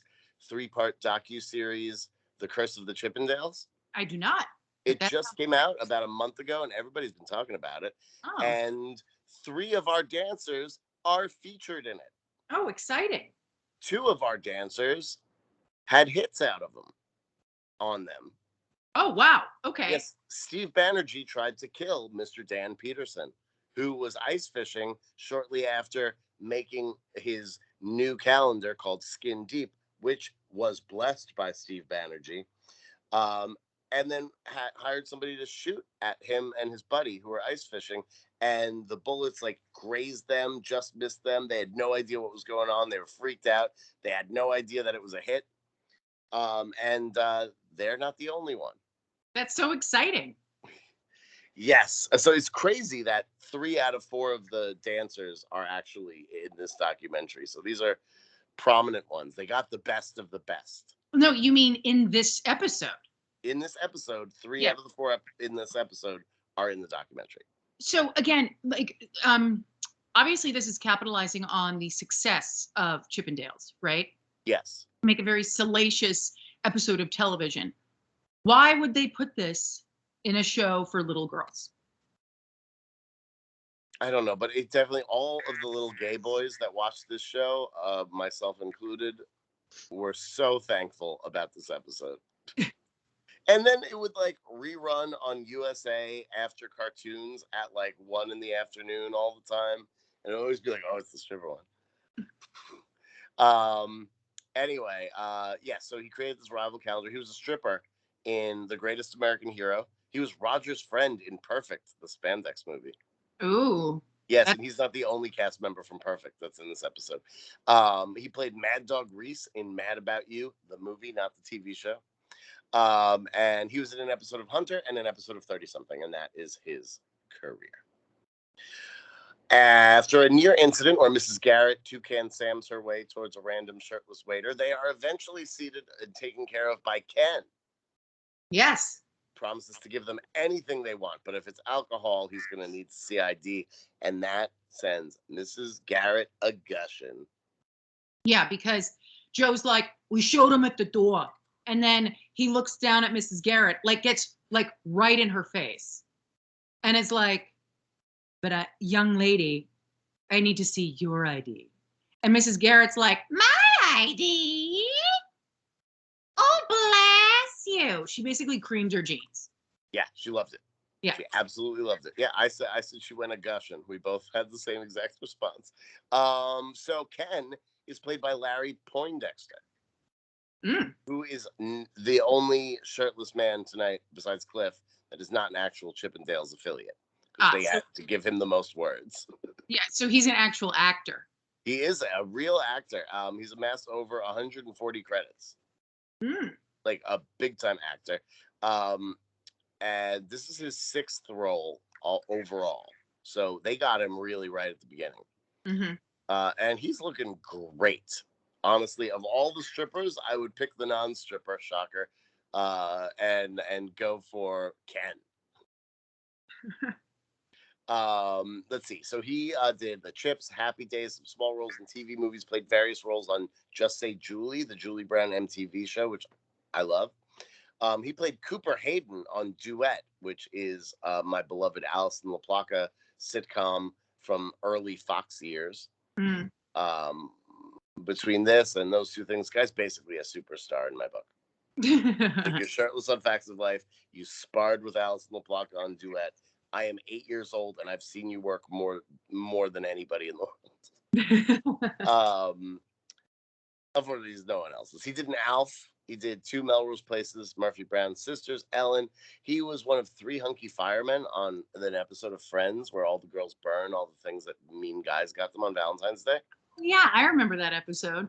3-part docuseries, The Curse of the Chippendales? I do not. It just came out about a month ago, and everybody's been talking about it. Oh. And 3 of our dancers are featured in it. Oh, exciting. 2 of our dancers had hits out of them on them. Oh, wow. Okay. Yes, Steve Banerjee tried to kill Mr. Dan Peterson, who was ice fishing shortly after making his new calendar called Skin Deep, which was blessed by Steve Banerjee. Um, and then hired somebody to shoot at him and his buddy who were ice fishing, and the bullets like grazed them, just missed them. They had no idea what was going on. They were freaked out. They had no idea that it was a hit. And they're not the only one. That's so exciting. Yes. So it's crazy that 3 out of 4 of the dancers are actually in this documentary. So these are prominent ones. They got the best of the best. No, you mean in this episode? In this episode, 3 Yeah. out of the 4 in this episode are in the documentary. So again, like, obviously this is capitalizing on the success of Chippendales, right? Yes. Make a very salacious episode of television. Why would they put this in a show for little girls? I don't know, but it definitely, all of the little gay boys that watched this show, myself included, were so thankful about this episode. And then it would like rerun on USA after cartoons at like 1 in the afternoon all the time. And it would always be like, oh, it's the stripper one. Anyway, yeah, so he created this rival calendar. He was a stripper in The Greatest American Hero. He was Roger's friend in Perfect, the spandex movie. Ooh. Yes, and he's not the only cast member from Perfect that's in this episode. He played Mad Dog Reese in Mad About You, the movie, not the TV show. And he was in an episode of Hunter and an episode of 30 something, and that is his career. After a near incident where Mrs. Garrett toucan Sam's her way towards a random shirtless waiter, they are eventually seated and taken care of by Ken. Yes. Promises to give them anything they want, but if it's alcohol, he's going to need CID, and that sends Mrs. Garrett a gushing. Yeah, because Joe's like, we showed him at the door. And then he looks down at Mrs. Garrett, like gets like right in her face. And it's like, but young lady, I need to see your ID. And Mrs. Garrett's like, my ID? Oh, bless you. She basically creamed her jeans. Yeah, she loved it. Yeah. She absolutely loved it. Yeah, I said she went a gushing. We both had the same exact response. So Ken is played by Larry Poindexter, who is the only shirtless man tonight besides Cliff that is not an actual Chippendales affiliate. They had to give him the most words. Yeah, so he's an actual actor. He is a real actor. He's amassed over 140 credits. Like a big time actor. And this is his 6th role overall. So they got him really right at the beginning. And he's looking great. Honestly, of all the strippers, I would pick the non-stripper, shocker, and go for Ken. Let's see. So he did The Chips, Happy Days, some small roles in TV movies, played various roles on Just Say Julie, the Julie Brown MTV show, which I love. He played Cooper Hayden on Duet, which is my beloved Alison LaPlaca sitcom from early Fox years. Between this and those 2 things, guy's basically a superstar in my book. Like, you're shirtless on Facts of Life. You sparred with Alison LaPlaca on Duet. I am 8 years old, and I've seen you work more than anybody in the world. Unfortunately, no one else's. He did an Alf. He did 2 Melrose Places, Murphy Brown's Sisters, Ellen. He was one of 3 hunky firemen on an episode of Friends where all the girls burn all the things that mean guys got them on Valentine's Day. Yeah, I remember that episode.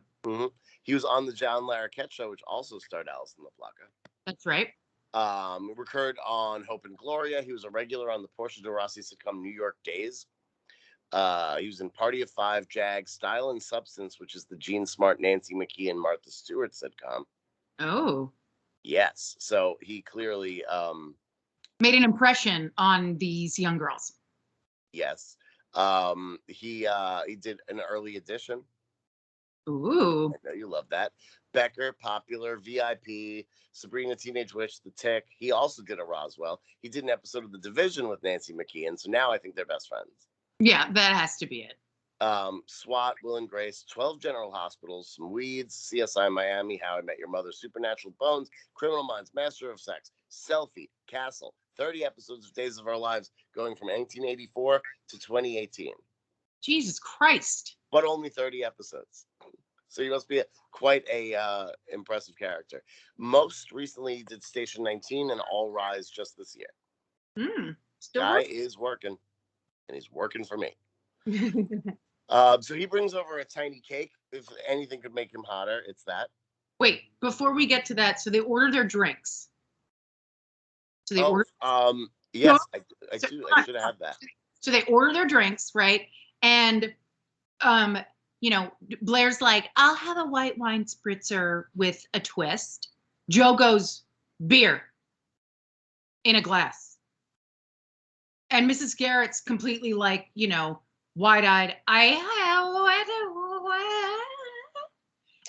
He was on the John Larroquette show, which also starred Alison LaPlaca. That's right. Recurred on Hope and Gloria. He was a regular on the Portia de Rossi sitcom New York Days. He was in Party of 5, Jag, Style and Substance, which is the Gene Smart, Nancy McKee, and Martha Stewart sitcom. Oh. Yes. So he clearly made an impression on these young girls. Yes. He did an early edition. Ooh. I know you love that. Becker, Popular, VIP, Sabrina Teenage Witch, The Tick. He also did a Roswell. He did an episode of The Division with Nancy McKee, and so now I think they're best friends. Yeah, that has to be it. SWAT, Will and Grace, 12 General Hospitals, some Weeds, CSI Miami, How I Met Your Mother, Supernatural, Bones, Criminal Minds, Master of Sex, Selfie, Castle, 30 episodes of Days of Our Lives going from 1984 to 2018. Jesus Christ. But only 30 episodes. So you must be quite a impressive character. Most recently, he did Station 19 and All Rise just this year. Still Guy is working, and he's working for me. working. So he brings over a tiny cake. If anything could make him hotter, it's that. Wait, before we get to that, so they order their drinks. So they order. Yes, No, I so, do. I should have that. So they order their drinks, right? And Blair's like, I'll have a white wine spritzer with a twist. Joe goes, beer in a glass. And Mrs. Garrett's completely like, wide-eyed,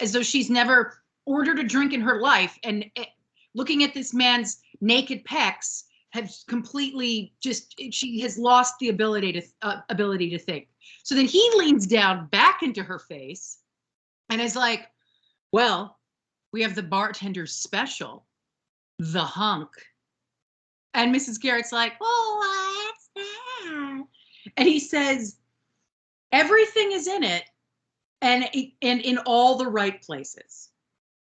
as though she's never ordered a drink in her life. And looking at this man's naked pecs has completely she has lost the ability to think. So then he leans down back into her face and is like, well, we have the bartender's special, the hunk. And Mrs. Garrett's like, oh, what's that? And he says, everything is in it and in all the right places.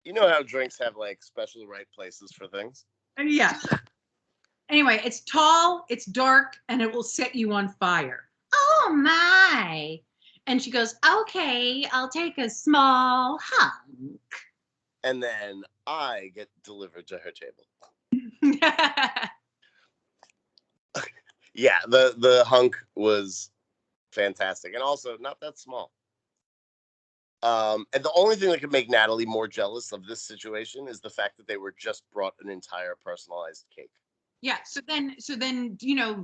You know how drinks have like special right places for things? Yeah. Anyway, it's tall, it's dark, and it will set you on fire. Oh my. And she goes, okay, I'll take a small hunk. And then I get delivered to her table. Yeah, the hunk was fantastic. And also not that small. And the only thing that could make Natalie more jealous of this situation is the fact that they were just brought an entire personalized cake. Yeah. So then,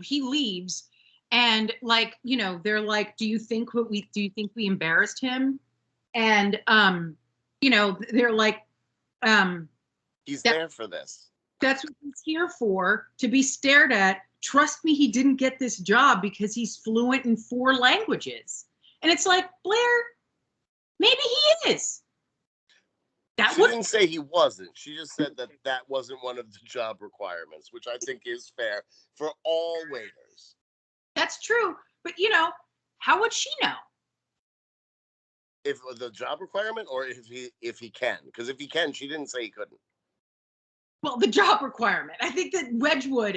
he leaves and they're like, do you think we embarrassed him? And, they're like, he's there for this. That's what he's here for, to be stared at. Trust me, he didn't get this job because he's fluent in 4 languages. And it's like, Blair, maybe he is. She didn't say he wasn't. She just said that wasn't one of the job requirements, which I think is fair for all waiters. That's true. But, how would she know? If the job requirement or if he can? Because if he can, she didn't say he couldn't. Well, the job requirement. I think that Wedgwood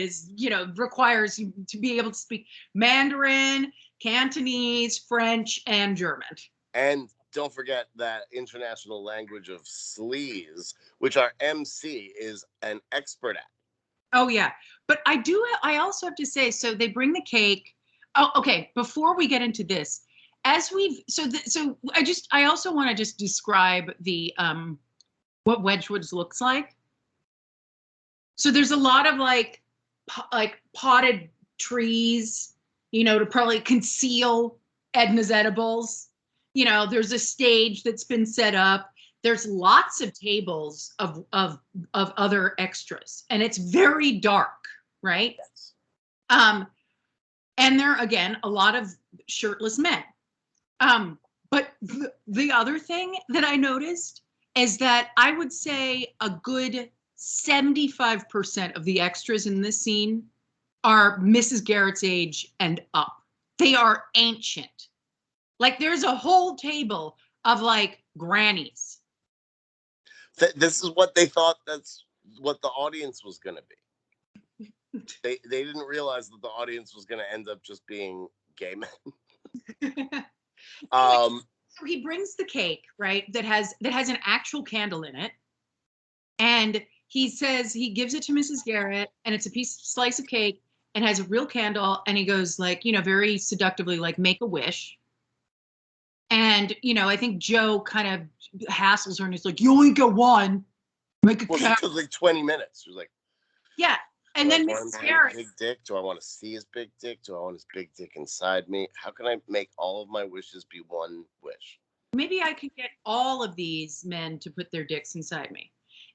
requires you to be able to speak Mandarin, Cantonese, French, and German. And don't forget that international language of sleaze, which our MC is an expert at. Oh, yeah. But I also have to say, so they bring the cake. Oh, okay. Before we get into this, I also want to just describe the, what Wedgwood's looks like. So there's a lot of like potted trees, to probably conceal Edna's edibles. There's a stage that's been set up. There's lots of tables of other extras, and it's very dark, right? Yes. And there are, again, a lot of shirtless men. But the other thing that I noticed is that I would say a good 75% of the extras in this scene are Mrs. Garrett's age and up. They are ancient. Like there's a whole table of like grannies. This is what they thought that's what the audience was going to be. They didn't realize that the audience was going to end up just being gay men. So he brings the cake, right? That has an actual candle in it. And he says he gives it to Mrs. Garrett, and it's a slice of cake and has a real candle. And he goes like, very seductively, like, make a wish. And, I think Joe kind of hassles her and he's like, you only get one. Make a she took like 20 minutes. She was like, yeah. And then Mrs. Garrett. Big dick? Do I want to see his big dick? Do I want his big dick inside me? How can I make all of my wishes be one wish? Maybe I could get all of these men to put their dicks inside me.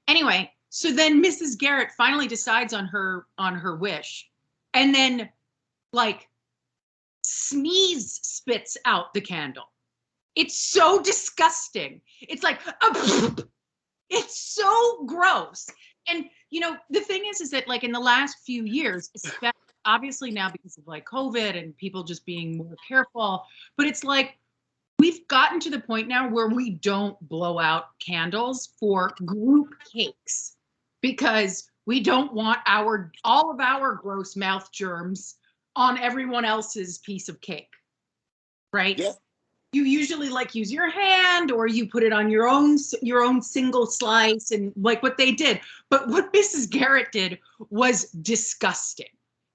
Anyway, so then Mrs. Garrett finally decides on her wish. And then, like, sneeze spits out the candle. It's so disgusting. It's like, it's so gross. And, you know, the thing is that like in the last few years, especially obviously now because of like COVID and people just being more careful, but it's like, we've gotten to the point now where we don't blow out candles for group cakes because we don't want all of our gross mouth germs on everyone else's piece of cake, right? Yeah. You usually like use your hand or you put it on your own single slice and like what they did. But what Mrs. Garrett did was disgusting.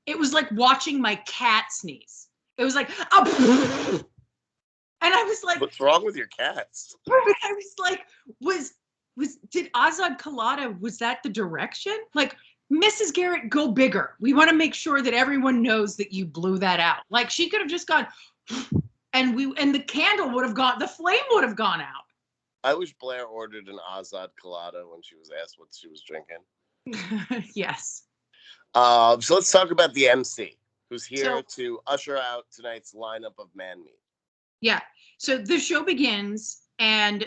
It was like watching my cat sneeze. It was like, oh, and I was like, what's wrong with your cats? I was like, did Azad Kalata, was that the direction? Like, Mrs. Garrett, go bigger. We want to make sure that everyone knows that you blew that out. Like, she could have just gone, and the candle would have gone, the flame would have gone out. I wish Blair ordered an Azad Colada when she was asked what she was drinking. Yes. So let's talk about the MC, who's here to usher out tonight's lineup of Man Meat. Yeah. So the show begins, and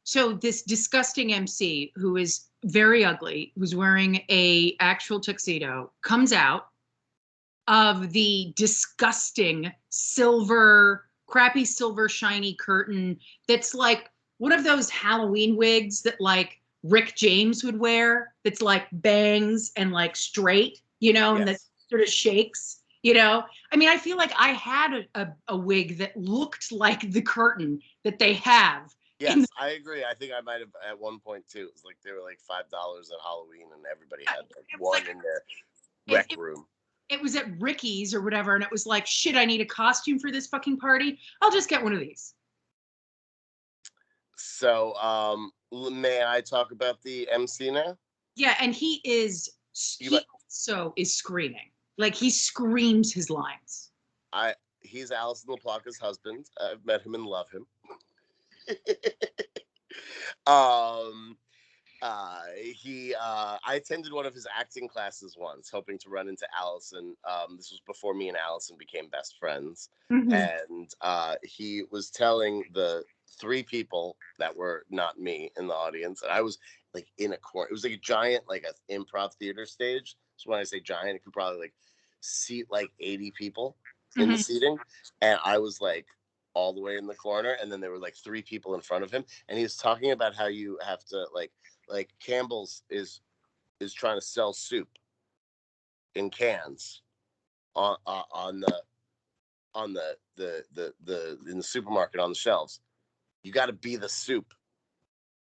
so this disgusting MC who is very ugly, who's wearing a actual tuxedo, comes out of the disgusting crappy silver shiny curtain that's like one of those Halloween wigs that like Rick James would wear, that's like bangs and like straight, you know, and that sort of shakes, you know. I mean, I feel like I had a wig that looked like the curtain that they have. Yes, I agree. I think I might have at one point too. It was like they were like $5 at Halloween, and everybody had like one in their rec room. It was at Ricky's or whatever, and it was like, shit, I need a costume for this fucking party. I'll just get one of these. So, may I talk about the MC now? Yeah, and he also is screaming. Like, he screams his lines. He's Alison LaPlaca's husband. I've met him and love him. I attended one of his acting classes once, hoping to run into Allison. This was before me and Allison became best friends. Mm-hmm. And he was telling the 3 people that were not me in the audience, and I was like in a corner. It was like a giant, like an improv theater stage. So when I say giant, it could probably like seat like 80 people in the seating, and I was like all the way in the corner, and then there were like 3 people in front of him, and he was talking about how you have to like Campbell's is trying to sell soup in cans on the in the supermarket on the shelves. You got to be the soup.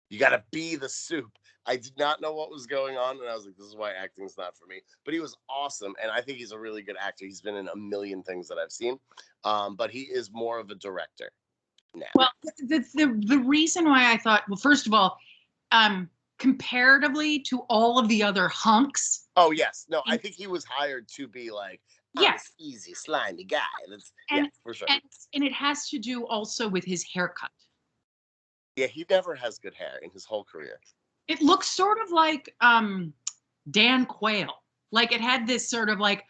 You got to be the soup. I did not know what was going on, and I was like, this is why acting's not for me. But he was awesome, and I think he's a really good actor. He's been in a million things that I've seen, but he is more of a director now. Well, the reason why I thought, well, first of all, comparatively to all of the other hunks. Oh, yes. No, I think he was hired to be like, this easy, slimy guy. For sure. And it has to do also with his haircut. Yeah, he never has good hair in his whole career. It looks sort of like Dan Quayle. Like it had this sort of like,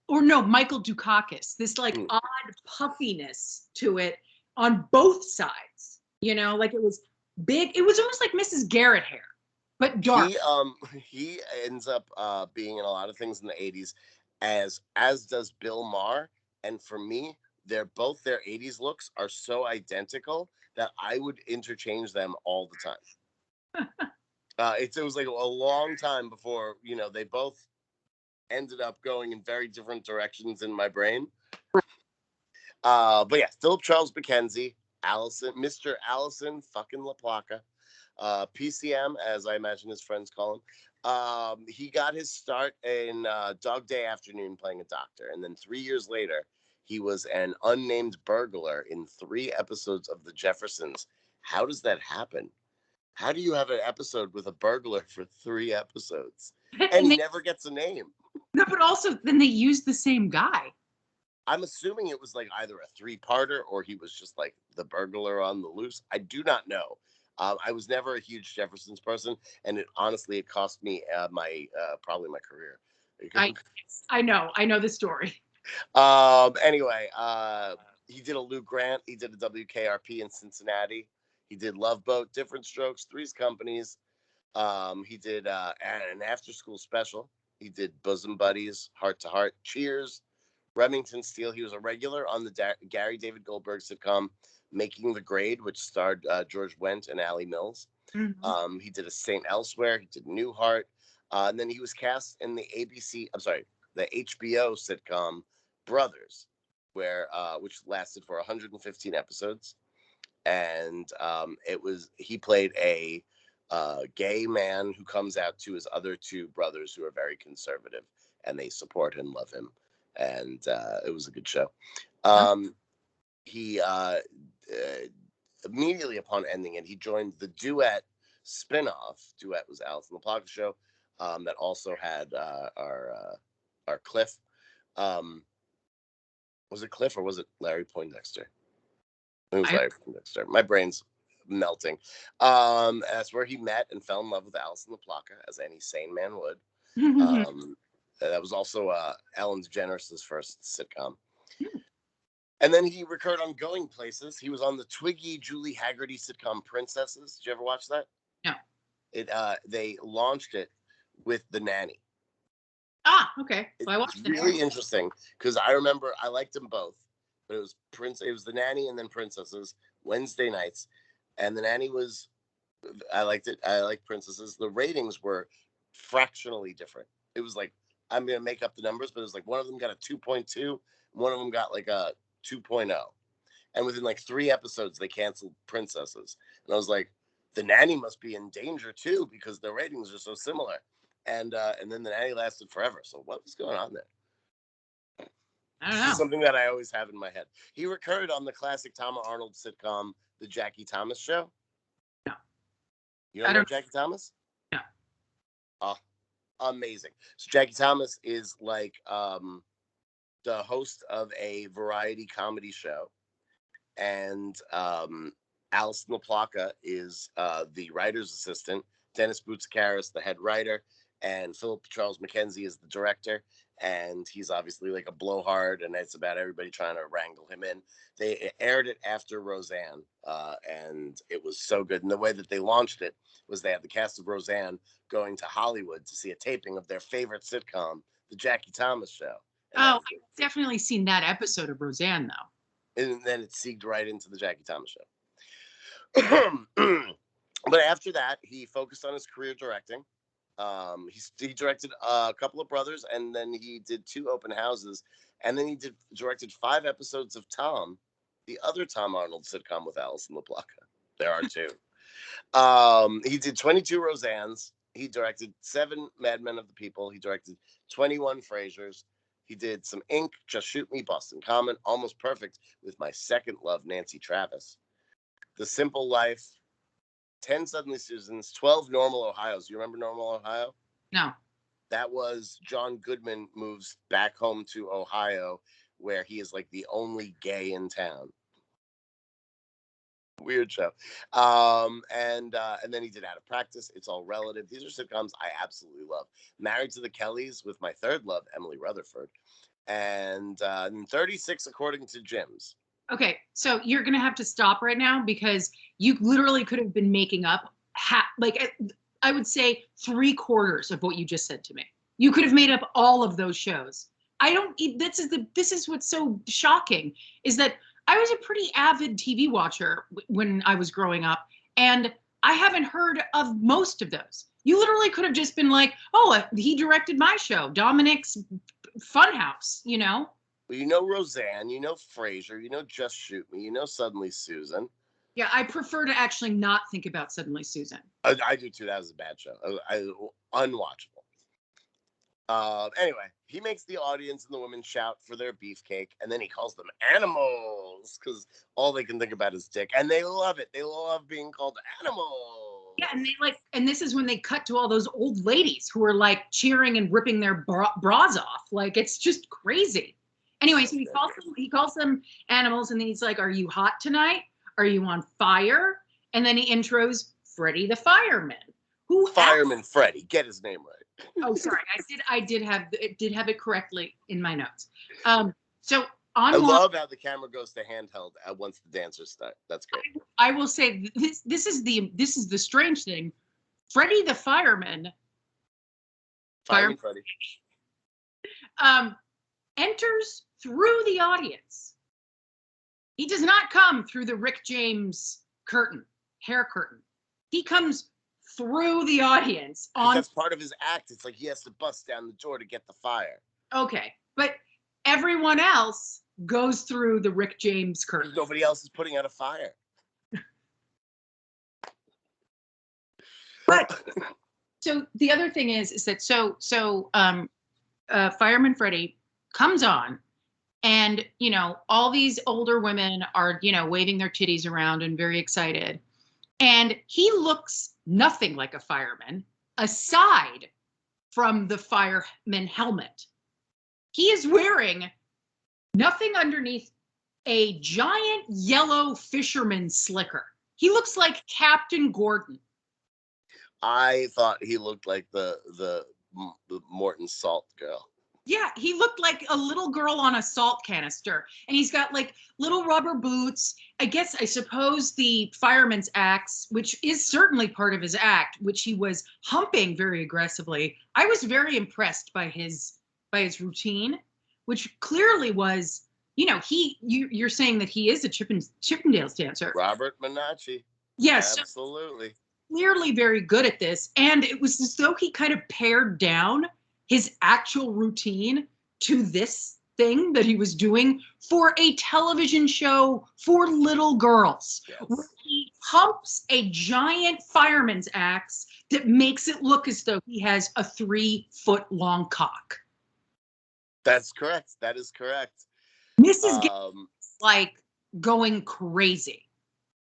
or no, Michael Dukakis, this like odd puffiness to it on both sides. You know, like it was big. It was almost like Mrs. Garrett hair, but dark. He ends up being in a lot of things in the 80s, as does Bill Maher. And for me, their 80s looks are so identical that I would interchange them all the time. It was like a long time before, you know, they both ended up going in very different directions in my brain. But yeah, Philip Charles Mackenzie, Mr. Allison fucking LaPlaca, PCM, as I imagine his friends call him. He got his start in Dog Day Afternoon playing a doctor. And then 3 years later, he was an unnamed burglar in 3 episodes of The Jeffersons. How does that happen? How do you have an episode with a burglar for 3 episodes? And he never gets a name. No, but also then they used the same guy. I'm assuming it was like either a 3-parter or he was just like the burglar on the loose. I do not know. I was never a huge Jeffersons person, and it cost me probably my career. I know the story. Anyway, he did a Lou Grant. He did a WKRP in Cincinnati. He did Love Boat, Different Strokes, Three's Companies. He did an after-school special. He did Bosom Buddies, Heart to Heart, Cheers, Remington Steele. He was a regular on the Gary David Goldberg sitcom Making the Grade, which starred George Wendt and Allie Mills. Mhm. He did a Saint Elsewhere. He did Newhart. And then he was cast in the the HBO sitcom Brothers, which lasted for 115 episodes. And he played a gay man who comes out to his other two brothers who are very conservative, and they support and love him. And it was a good show. Oh. He immediately upon ending it, he joined the Duet spinoff. Duet was Alice in the Plaka show that also had our Cliff. Was it Cliff or was it Larry Poindexter? It was Larry Poindexter. My brain's melting. That's where he met and fell in love with Alice in the Plaka, as any sane man would. That was also Ellen DeGeneres' first sitcom. And then he recurred on Going Places. He was on the Twiggy Julie Haggerty sitcom Princesses. Did you ever watch that? No. They launched it with The Nanny. Ah, okay. So I watched it. Really interesting because I remember I liked them both, but it was The Nanny and then Princesses Wednesday nights, and The Nanny was I liked it. I liked Princesses. The ratings were fractionally different. It was like I'm gonna make up the numbers, but it was like one of them got a 2.2, one of them got like a 2.0, and within like 3 episodes they canceled Princesses, and I was like, The Nanny must be in danger too because the ratings are so similar. And then The Nanny lasted forever. So what was going on there? I don't This is know. something that I always have in my head. He recurred on the classic Tom Arnold sitcom, The Jackie Thomas Show. No. You don't know Jackie Thomas? No. Oh, amazing. So Jackie Thomas is like the host of a variety comedy show. And Alice in the Plaka is the writer's assistant. Dennis Boutsikaris, the head writer, and Philip Charles Mackenzie is the director. And he's obviously like a blowhard, and it's about everybody trying to wrangle him in. They aired it after Roseanne, and it was so good. And the way that they launched it was they had the cast of Roseanne going to Hollywood to see a taping of their favorite sitcom, The Jackie Thomas Show. I've definitely seen that episode of Roseanne, though. And then it segued right into The Jackie Thomas Show. But after that, he focused on his career directing. He directed a couple of Brothers, and then he did 2 open houses, and then he directed 5 episodes of Tom, the other Tom Arnold sitcom with Alice in the Plaka. There are 2. He did 22 Roseannes. He directed 7 Mad Men of the People. He directed 21 Frasers. He did some Ink, Just Shoot Me, Boston Common, Almost Perfect with my second love, Nancy Travis, The Simple Life, 10 Suddenly Susans, 12 Normal Ohios. You remember Normal Ohio? No. That was John Goodman moves back home to Ohio, where he is like the only gay in town. Weird show. And then he did Out of Practice, It's All Relative. These are sitcoms I absolutely love. Married to the Kellys with my third love, Emily Rutherford. And 36 according to Jim's. Okay, so you're gonna have to stop right now because you literally could have been making up I would say 3/4 of what you just said to me. You could have made up all of those shows. This is what's so shocking is that I was a pretty avid TV watcher when I was growing up, and I haven't heard of most of those. You literally could have just been like, oh, he directed my show, Dominik's Funhouse, you know? Well, you know Roseanne, you know Frasier, you know Just Shoot Me, you know Suddenly Susan. Yeah, I prefer to actually not think about Suddenly Susan. I do too. That was a bad show. Unwatchable. Anyway, he makes the audience and the women shout for their beefcake, and then he calls them animals because all they can think about is dick, and they love it. They love being called animals. Yeah, and this is when they cut to all those old ladies who are like cheering and ripping their bras off. Like it's just crazy. Anyway, so he calls them animals, and then he's like, "Are you hot tonight? Are you on fire?" And then he intros Freddie the fireman. Fireman Freddie, get his name right. Oh, sorry. I did have it correctly in my notes. So I online, love how the camera goes to handheld once the dancers start. That's great. I will say this is the strange thing. Freddie the fireman, Fireman Freddy. um, enters through the audience. He does not come through the Rick James hair curtain. He comes through the audience on. That's part of his act. It's like he has to bust down the door to get the fire. Okay, but everyone else goes through the Rick James curtain. Nobody else is putting out a fire. But so the other thing is that Fireman Freddy comes on, and all these older women are waving their titties around and very excited, and he looks nothing like a fireman aside from the fireman helmet. He is wearing nothing underneath a giant yellow fisherman slicker. He looks like Captain Gordon. I thought he looked like the Morton Salt girl. Yeah, he looked like a little girl on a salt canister. And he's got like little rubber boots. I suppose the fireman's axe, which is certainly part of his act, which he was humping very aggressively. I was very impressed by his routine, which clearly was, you're saying that he is a Chippendales dancer. Robert Minacci. Yes. Absolutely. Clearly very good at this. And it was as though he kind of pared down his actual routine to this thing that he was doing for a television show for little girls. Yes. Where he humps a giant fireman's axe that makes it look as though he has a 3-foot-long cock. That's correct. That is correct. Mrs. Garrett's like going crazy.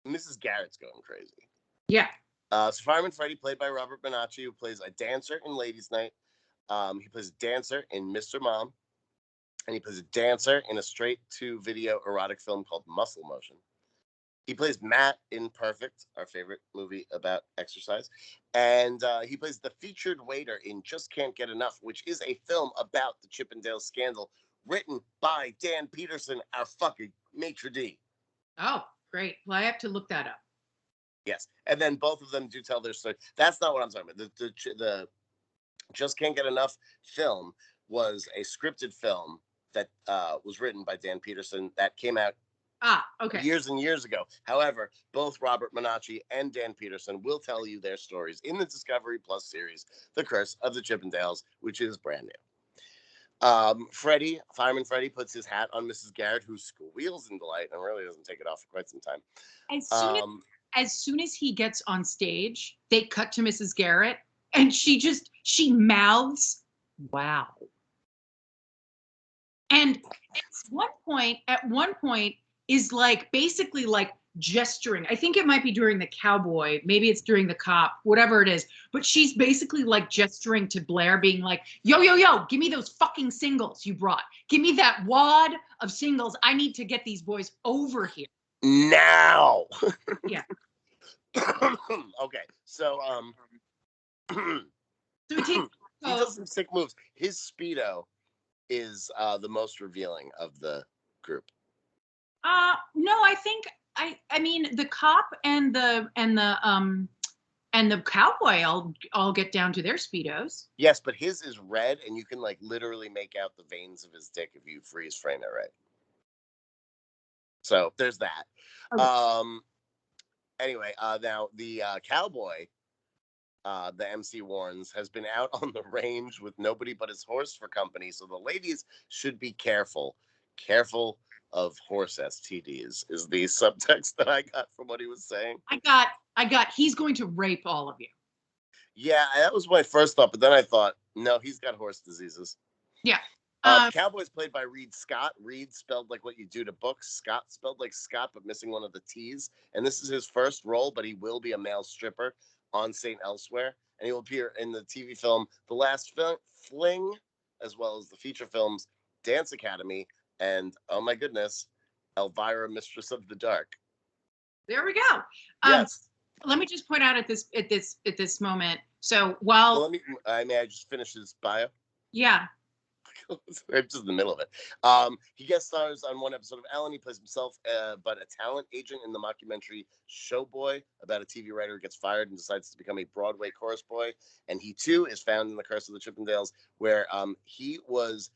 Mrs. Garrett's going crazy. Yeah. So Fireman Freddy, played by Robert Minacci, who plays a dancer in Ladies' Night. He plays a dancer in Mr. Mom. And he plays a dancer in a straight-to-video erotic film called Muscle Motion. He plays Matt in Perfect, our favorite movie about exercise. And he plays the featured waiter in Just Can't Get Enough, which is a film about the Chippendales scandal, written by Dan Peterson, our fucking maitre d'. Oh, great. Well, I have to look that up. Yes. And then both of them do tell their story. That's not what I'm talking about. The Just Can't Get Enough film was a scripted film that was written by Dan Peterson that came out years and years ago. However, both Robert Minacci and Dan Peterson will tell you their stories in the Discovery Plus series, The Curse of the Chippendales, which is brand new. Fireman Freddy puts his hat on Mrs. Garrett, who squeals in delight and really doesn't take it off for quite some time. As soon as he gets on stage, they cut to Mrs. Garrett, and she mouths, "Wow." And at one point is like basically like gesturing. I think it might be during the cowboy, maybe it's during the cop, whatever it is. But she's basically like gesturing to Blair, being like, yo, give me those fucking singles you brought. Give me that wad of singles. I need to get these boys over here. Now. Yeah. Okay. So he does some sick moves. His Speedo is the most revealing of the group. No, I think I mean the cop and the cowboy all get down to their Speedos. Yes, but his is red, and you can like literally make out the veins of his dick if you freeze frame it right. So there's that. Okay. Anyway, now the cowboy, the MC warns, has been out on the range with nobody but his horse for company. So the ladies should be careful. Careful of horse STDs is the subtext that I got from what he was saying. I got he's going to rape all of you. Yeah, that was my first thought, but then I thought, no, he's got horse diseases. Yeah. Cowboy's played by Reed Scott. Reed spelled like what you do to books. Scott spelled like Scott, but missing one of the T's. And this is his first role, but he will be a male stripper on St. Elsewhere. And he will appear in the TV film The Last Fling, as well as the feature films Dance Academy and, oh my goodness, Elvira, Mistress of the Dark. There we go. Yes. Let me just point out at this moment So Well, while may I just finish his bio? yeah, I'm just in the middle of it. He guest stars on one episode of Ellen. He plays himself, but a talent agent in the mockumentary Showboy, about a TV writer who gets fired and decides to become a Broadway chorus boy. And he too is found in the Curse of the Chippendales, where he was.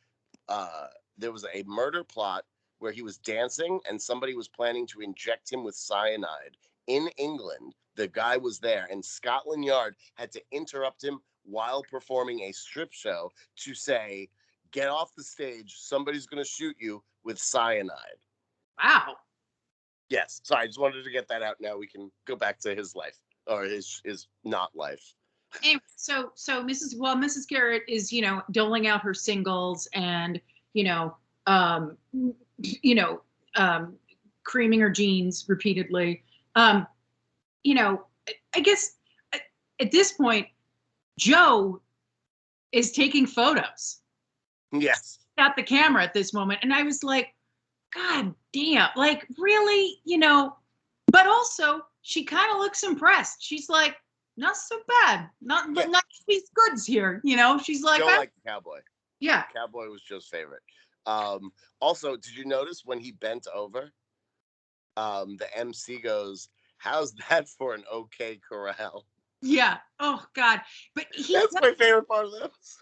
There was a murder plot where he was dancing and somebody was planning to inject him with cyanide in England. The guy was there, and Scotland Yard had to interrupt him while performing a strip show to say, get off the stage. Somebody's going to shoot you with cyanide. wow. Yes. So I just wanted to get that out. Now we can go back to his life, or his not life. Anyway, so Mrs. Garrett is, doling out her singles and, you know, um, you know, creaming her jeans repeatedly. Um, I guess at this point, Joe is taking photos Yes. at the camera at this moment. And I was like, God damn, like really, but also she kind of looks impressed. She's like, not so bad. Not these goods here, She's like, Joe liked the cowboy. Yeah. Cowboy was Joe's favorite. Also, did you notice when he bent over, the MC goes, how's that for an okay corral? Yeah. Oh God. But That's my favorite part of this.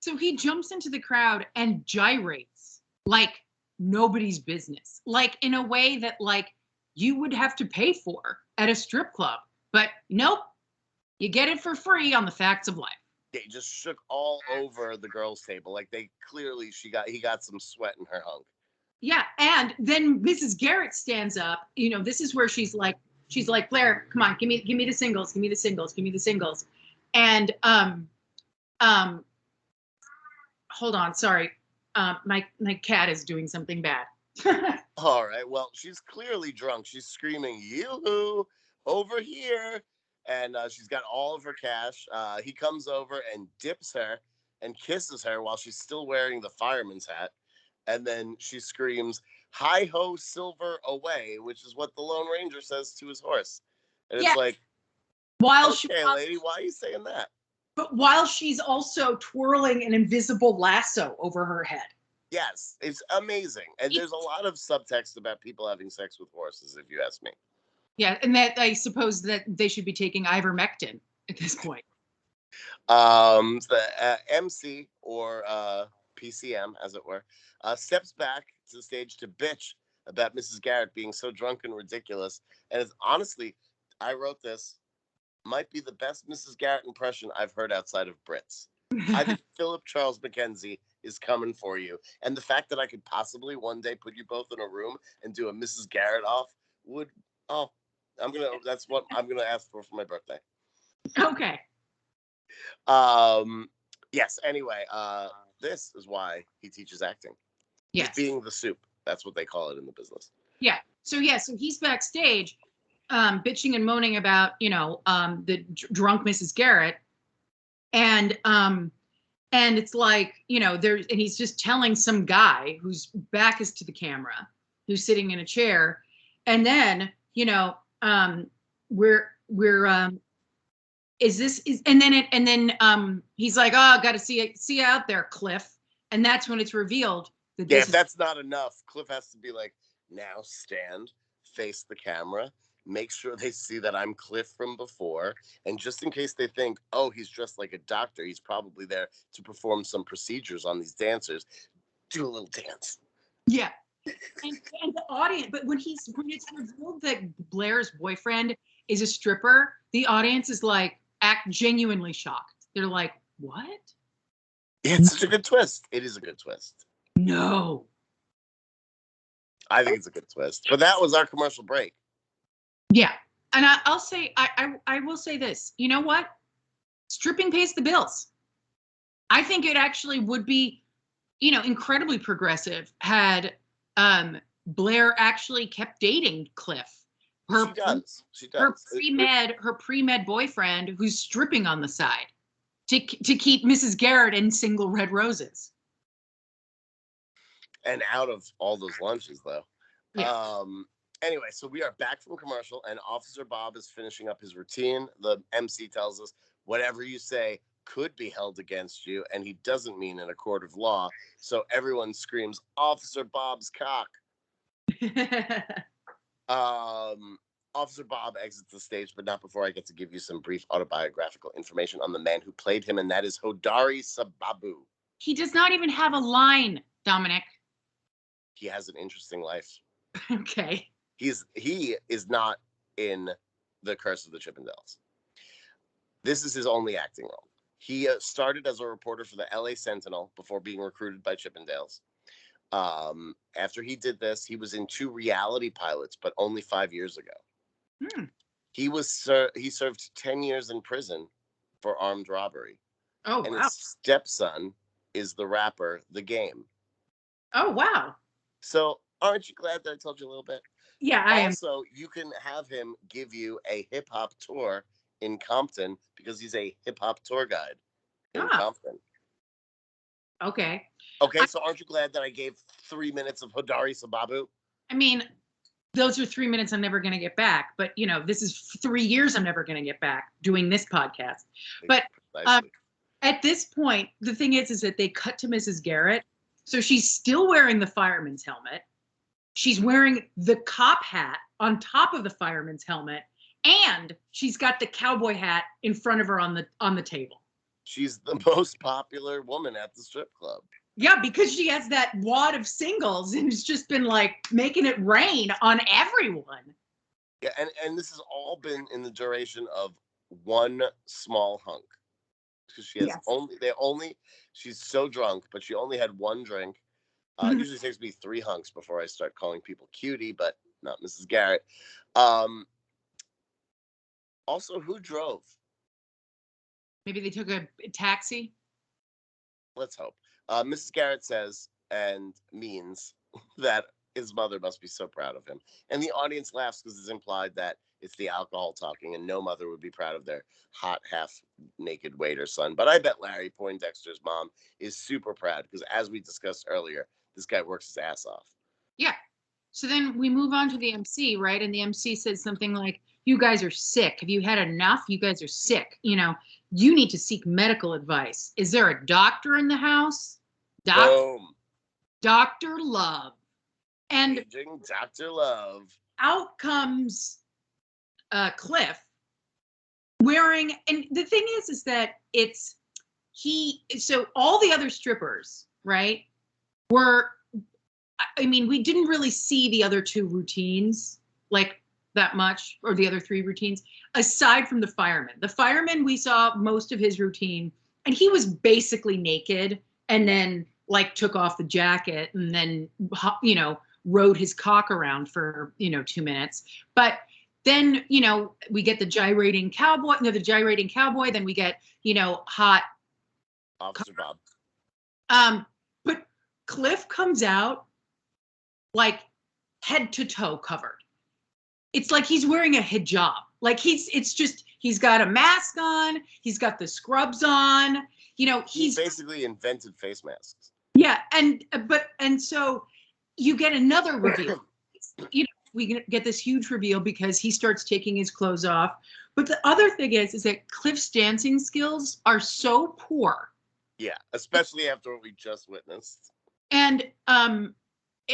So he jumps into the crowd and gyrates like nobody's business, like in a way that like you would have to pay for at a strip club. But nope, you get it for free on the Facts of Life. He just shook all over the girls' table. Like he got some sweat in her hunk. Yeah, and then Mrs. Garrett stands up. This is where she's like, Blair, come on, give me the singles, give me the singles, give me the singles. And hold on, sorry. My cat is doing something bad. All right. Well, she's clearly drunk. She's screaming, "Yoo-hoo, over here!" And she's got all of her cash. He comes over and dips her and kisses her while she's still wearing the fireman's hat. And then she screams, "Hi ho, silver away," which is what the Lone Ranger says to his horse. And it's like, okay, lady, why are you saying that? But while she's also twirling an invisible lasso over her head. Yes, it's amazing. And there's a lot of subtext about people having sex with horses, if you ask me. Yeah, and that I suppose that they should be taking ivermectin at this point. The MC, or PCM, as it were, steps back to the stage to bitch about Mrs. Garrett being so drunk and ridiculous. And it's honestly, I wrote this, might be the best Mrs. Garrett impression I've heard outside of Britt's. I think Philip Charles Mackenzie is coming for you. And the fact that I could possibly one day put you both in a room and do a Mrs. Garrett off would, that's what I'm going to ask for my birthday. Okay. Yes, anyway, this is why he teaches acting. Yes. He's being the soup. That's what they call it in the business. Yeah. So he's backstage bitching and moaning about, the drunk Mrs. Garrett. And it's like, and he's just telling some guy whose back is to the camera, who's sitting in a chair. And then, he's like, oh, got to see you out there, Cliff. And that's when it's revealed that if that's not enough, Cliff has to be like, now stand, face the camera, make sure they see that I'm Cliff from before. And just in case they think, oh, he's dressed like a doctor, he's probably there to perform some procedures on these dancers, do a little dance. Yeah. And the audience, but when it's revealed that Blair's boyfriend is a stripper, the audience is like genuinely shocked. They're like, what? It's such a good twist. It is a good twist. No. I think it's a good twist. But that was our commercial break. Yeah. And I'll say, I will say this. You know what? Stripping pays the bills. I think it actually would be, incredibly progressive had Blair actually kept dating Cliff. She does. Her pre-med boyfriend who's stripping on the side to keep Mrs. Garrett in single red roses. And out of all those lunches, though. Yeah. Anyway, so we are back from commercial, and Officer Bob is finishing up his routine. The MC tells us Whatever you say could be held against you, and he doesn't mean in a court of law. So everyone screams, Officer Bob's cock. Officer Bob exits the stage, but not before I get to give you some brief autobiographical information on the man who played him, and that is Hodari Sababu. He does not even have a line, Dominik. He has an interesting life. Okay. He is not in the Curse of the Chippendales. This is his only acting role. He started as a reporter for the LA Sentinel before being recruited by Chippendales. After he did this, he was in 2 reality pilots, but only 5 years ago. He served 10 years in prison for armed robbery. Oh, and wow. his stepson is the rapper The Game. Oh, wow. So aren't you glad that I told you a little bit? Yeah, I am. Also, you can have him give you a hip hop tour in Compton because he's a hip hop tour guide in Compton. Okay. Okay, so aren't you glad that I gave 3 minutes of Hodari Sababu? I mean, those are 3 minutes I'm never going to get back. But, you know, this is 3 years I'm never going to get back doing this podcast. But at this point, the thing is that they cut to Mrs. Garrett. So she's still wearing the fireman's helmet. She's wearing the cop hat on top of the fireman's helmet. And she's got the cowboy hat in front of her on the table. She's the most popular woman at the strip club. Yeah, because she has that wad of singles and it's just been like making it rain on everyone. Yeah, and this has all been in the duration of one small hunk. Because she has she's so drunk, but she only had one drink. It usually takes me 3 hunks before I start calling people cutie, but not Mrs. Garrett. Also, who drove? Maybe they took a taxi? Let's hope. Mrs. Garrett says and means that his mother must be so proud of him. And the audience laughs because it's implied that it's the alcohol talking and no mother would be proud of their hot, half-naked waiter son. But I bet Larry Poindexter's mom is super proud because, as we discussed earlier, this guy works his ass off. Yeah. So then we move on to the MC, right? And the MC says something like, you guys are sick. Have you had enough? You guys are sick. You know, you need to seek medical advice. Is there a doctor in the house? Boom. Dr. Love. And Aging Dr. Love. Out comes Cliff wearing, and the thing is that so all the other strippers, right, were, I mean, we didn't really see the other 2 routines like that much, or the other 3 routines, aside from the fireman. The fireman, we saw most of his routine, and he was basically naked, and then like took off the jacket, and then, you know, rode his cock around for, you know, 2 minutes. But then, you know, we get the gyrating cowboy, then we get, you know, hot Officer Bob. But Cliff comes out like head to toe covered. It's like he's wearing a hijab. Like he's got a mask on, he's got the scrubs on, you know, he basically invented face masks. Yeah, and so you get another reveal. You know, we get this huge reveal because he starts taking his clothes off. But the other thing is that Cliff's dancing skills are so poor. Yeah, especially after what we just witnessed. And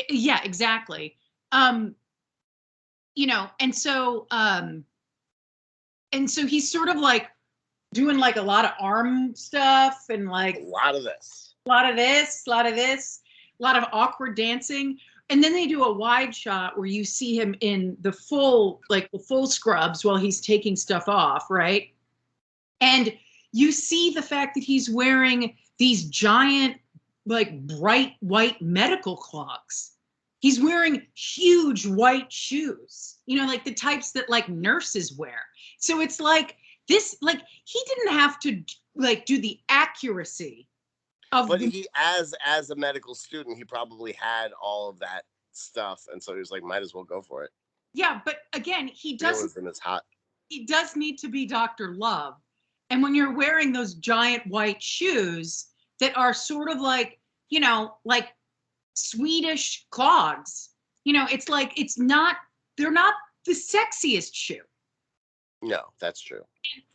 yeah, exactly. You know, and so he's sort of like doing like a lot of arm stuff and like a lot of this, a lot of awkward dancing. And then they do a wide shot where you see him in the full scrubs while he's taking stuff off, right? And you see the fact that he's wearing these giant, like bright white medical clogs. He's wearing huge white shoes, you know, like the types that like nurses wear. So it's like this, like he didn't have to like do the accuracy of. But he, as a medical student, he probably had all of that stuff, and so he was like, might as well go for it. Yeah, but again, he does need to be Dr. Love. And when you're wearing those giant white shoes that are sort of like, you know, like Swedish clogs, you know, it's like, they're not the sexiest shoe. No, that's true.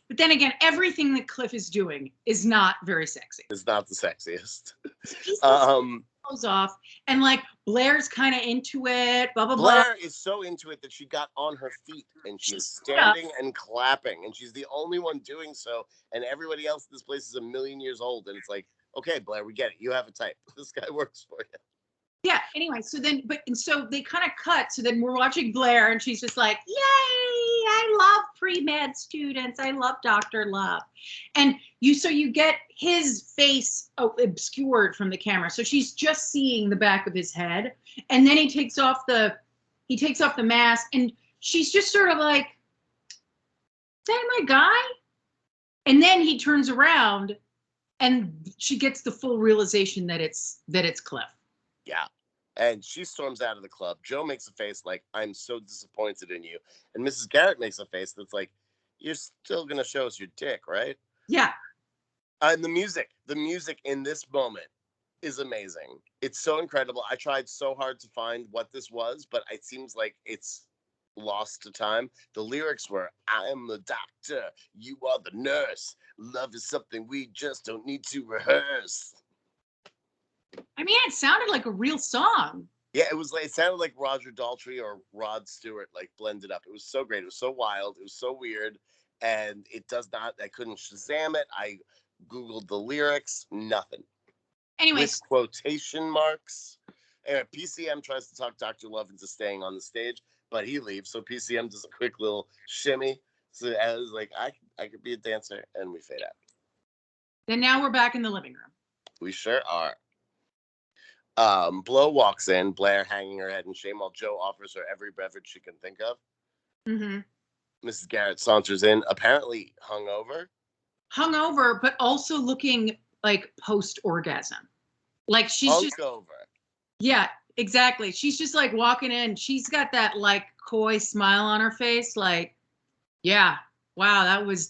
But then again, everything that Cliff is doing is not very sexy. It's not the sexiest. So he's Um, clothes off, and like Blair's kind of into it. Blah blah blah. Blair is so into it that she got on her feet and she is stood up. standing and clapping, and she's the only one doing so. And everybody else in this place is a million years old, and it's like, okay, Blair, we get it. You have a type. This guy works for you. Yeah. Anyway, so then, and so they kind of cut. So then we're watching Blair, and she's just like, "Yay! I love pre-med students. I love Dr. Love." And so you get his face obscured from the camera, so she's just seeing the back of his head. And then he takes off the mask, and she's just sort of like, "Is that my guy?" And then he turns around, and she gets the full realization that it's Cliff. Yeah. And she storms out of the club. Joe makes a face like, I'm so disappointed in you. And Mrs. Garrett makes a face that's like, you're still going to show us your dick, right? Yeah. And the music in this moment is amazing. It's so incredible. I tried so hard to find what this was, but it seems like it's lost to time. The lyrics were, I'm the doctor, you are the nurse. Love is something we just don't need to rehearse. I mean, it sounded like a real song. Yeah, it sounded like Roger Daltrey or Rod Stewart, like blended up. It was so great. It was so wild. It was so weird. And I couldn't Shazam it. I Googled the lyrics, nothing. Anyways. With quotation marks. Anyway, PCM tries to talk Dr. Love into staying on the stage, but he leaves. So PCM does a quick little shimmy. So I was like, I could be a dancer, and we fade out. Then now we're back in the living room. We sure are. Blow walks in, Blair hanging her head in shame while Joe offers her every beverage she can think of. Mm-hmm. Mrs. Garrett saunters in, apparently hungover, But also looking like post-orgasm. Like she's just hungover. Yeah, exactly. She's just like walking in. She's got that like coy smile on her face, like, yeah, wow, that was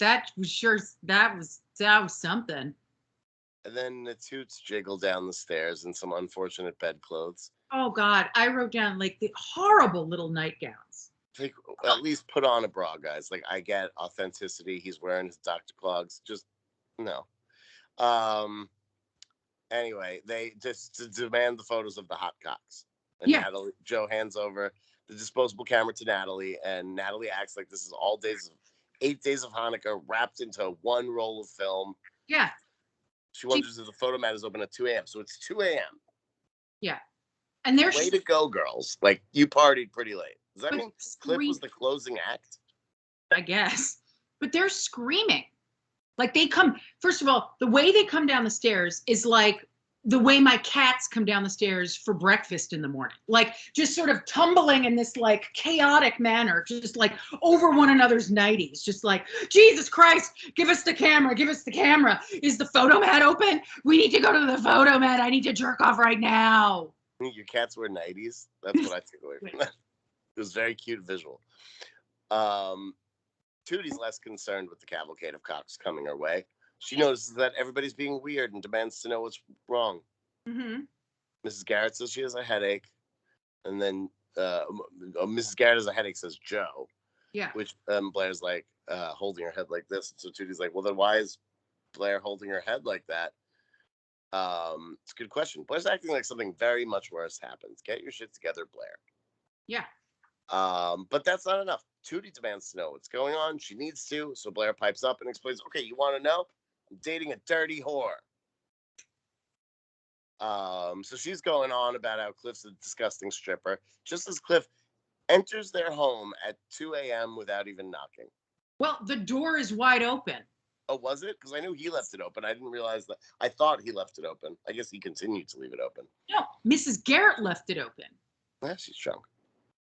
something. And then the toots jiggle down the stairs in some unfortunate bedclothes. Oh God, I wrote down like the horrible little nightgowns. Like, at least put on a bra, guys. Like, I get authenticity. He's wearing his Dr. Clogs. Just no. Anyway, they just to demand the photos of the hot cocks. And Yeah. Joe hands over the disposable camera to Natalie, and Natalie acts like this is 8 days of Hanukkah wrapped into one roll of film. Yeah. She wonders if the photomat is open at 2 a.m. So it's 2 a.m. Yeah. And there's way to go, girls. Like, you partied pretty late. Does that mean Cliff was the closing act? I guess. But they're screaming. Like first of all, the way they come down the stairs is like the way my cats come down the stairs for breakfast in the morning. Like just sort of tumbling in this like chaotic manner, just like over one another's nighties. Just like, Jesus Christ, give us the camera, give us the camera. Is the photomat open? We need to go to the photomat. I need to jerk off right now. Your cats wear nighties? That's what I took away from that. It was very cute visual. Tootie's less concerned with the cavalcade of cocks coming her way. She notices that everybody's being weird and demands to know what's wrong. Mm-hmm. Mrs. Garrett says she has a headache. And then Mrs. Garrett has a headache, says Joe. Yeah. Which Blair's like holding her head like this. So Tootie's like, well, then why is Blair holding her head like that? It's a good question. Blair's acting like something very much worse happens. Get your shit together, Blair. Yeah. But that's not enough. Tootie demands to know what's going on. She needs to. So Blair pipes up and explains, okay, you want to know? I'm dating a dirty whore. So she's going on about how Cliff's a disgusting stripper, just as Cliff enters their home at 2 a.m. without even knocking. Well, the door is wide open. Oh, was it? Because I knew he left it open. I didn't realize that. I thought he left it open. I guess he continued to leave it open. No, Mrs. Garrett left it open. Yeah, she's drunk.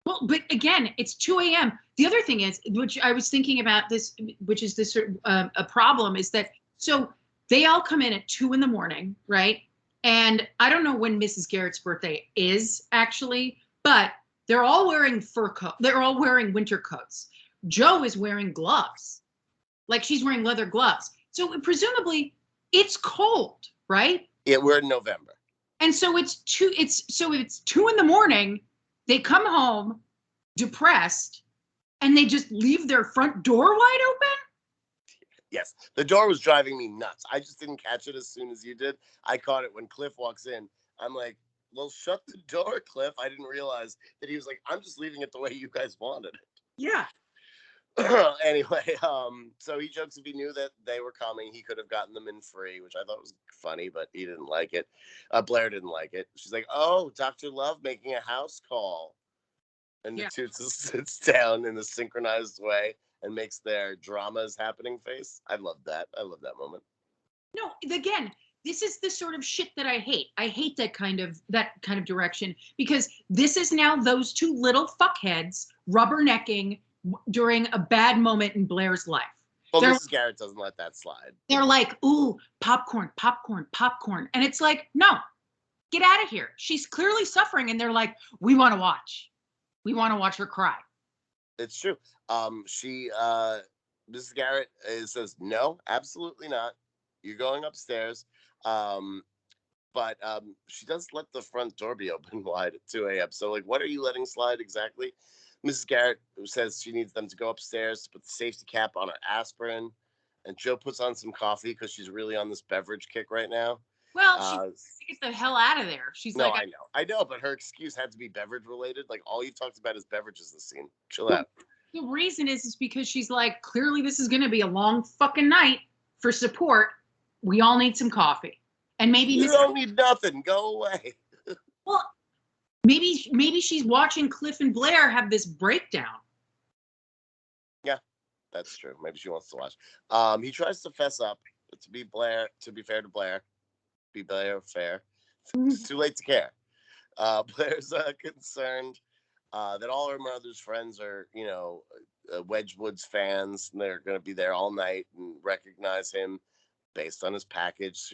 Well, but again, it's 2 a.m. The other thing is, which I was thinking about this, which is this a problem, is that so they all come in at 2 a.m, right? And I don't know when Mrs. Garrett's birthday is actually, but they're all wearing fur coat. They're all wearing winter coats. Joe is wearing gloves, like she's wearing leather gloves. So presumably, it's cold, right? Yeah, we're in November. And so it's 2 a.m. They come home depressed, and they just leave their front door wide open? Yes, the door was driving me nuts. I just didn't catch it as soon as you did. I caught it when Cliff walks in. I'm like, well, shut the door, Cliff. I didn't realize that he was like, I'm just leaving it the way you guys wanted it. Yeah. Anyway, so he jokes if he knew that they were coming, he could have gotten them in free, which I thought was funny, but he didn't like it. Blair didn't like it. She's like, oh, Dr. Love making a house call. And Yeah. Natutsi sits down in a synchronized way and makes their drama is happening face. I love that. I love that moment. No, again, this is the sort of shit that I hate. I hate that kind of direction, because this is now those two little fuckheads rubbernecking during a bad moment in Blair's life. Well, Mrs. Garrett doesn't let that slide. They're like, ooh, popcorn, popcorn, popcorn. And it's like, no, get out of here. She's clearly suffering. And they're like, we want to watch. We want to watch her cry. It's true. Mrs. Garrett says, no, absolutely not. You're going upstairs. But she does let the front door be open wide at 2 a.m. So, like, what are you letting slide exactly? Mrs. Garrett says she needs them to go upstairs to put the safety cap on her aspirin. And Joe puts on some coffee because she's really on this beverage kick right now. Well, she gets the hell out of there. She's no, like, I know, but her excuse had to be beverage related. Like, all you talked about is beverages this scene. Chill out. The reason is because she's like, clearly this is going to be a long fucking night for support. We all need some coffee. And maybe you don't need nothing. Go away. Well, maybe she's watching Cliff and Blair have this breakdown. Yeah, that's true. Maybe she wants to watch. He tries to fess up to be fair to Blair. Be Blair fair. It's too late to care. Blair's concerned that all her mother's friends are, Wedgwood's fans, and they're going to be there all night and recognize him based on his package.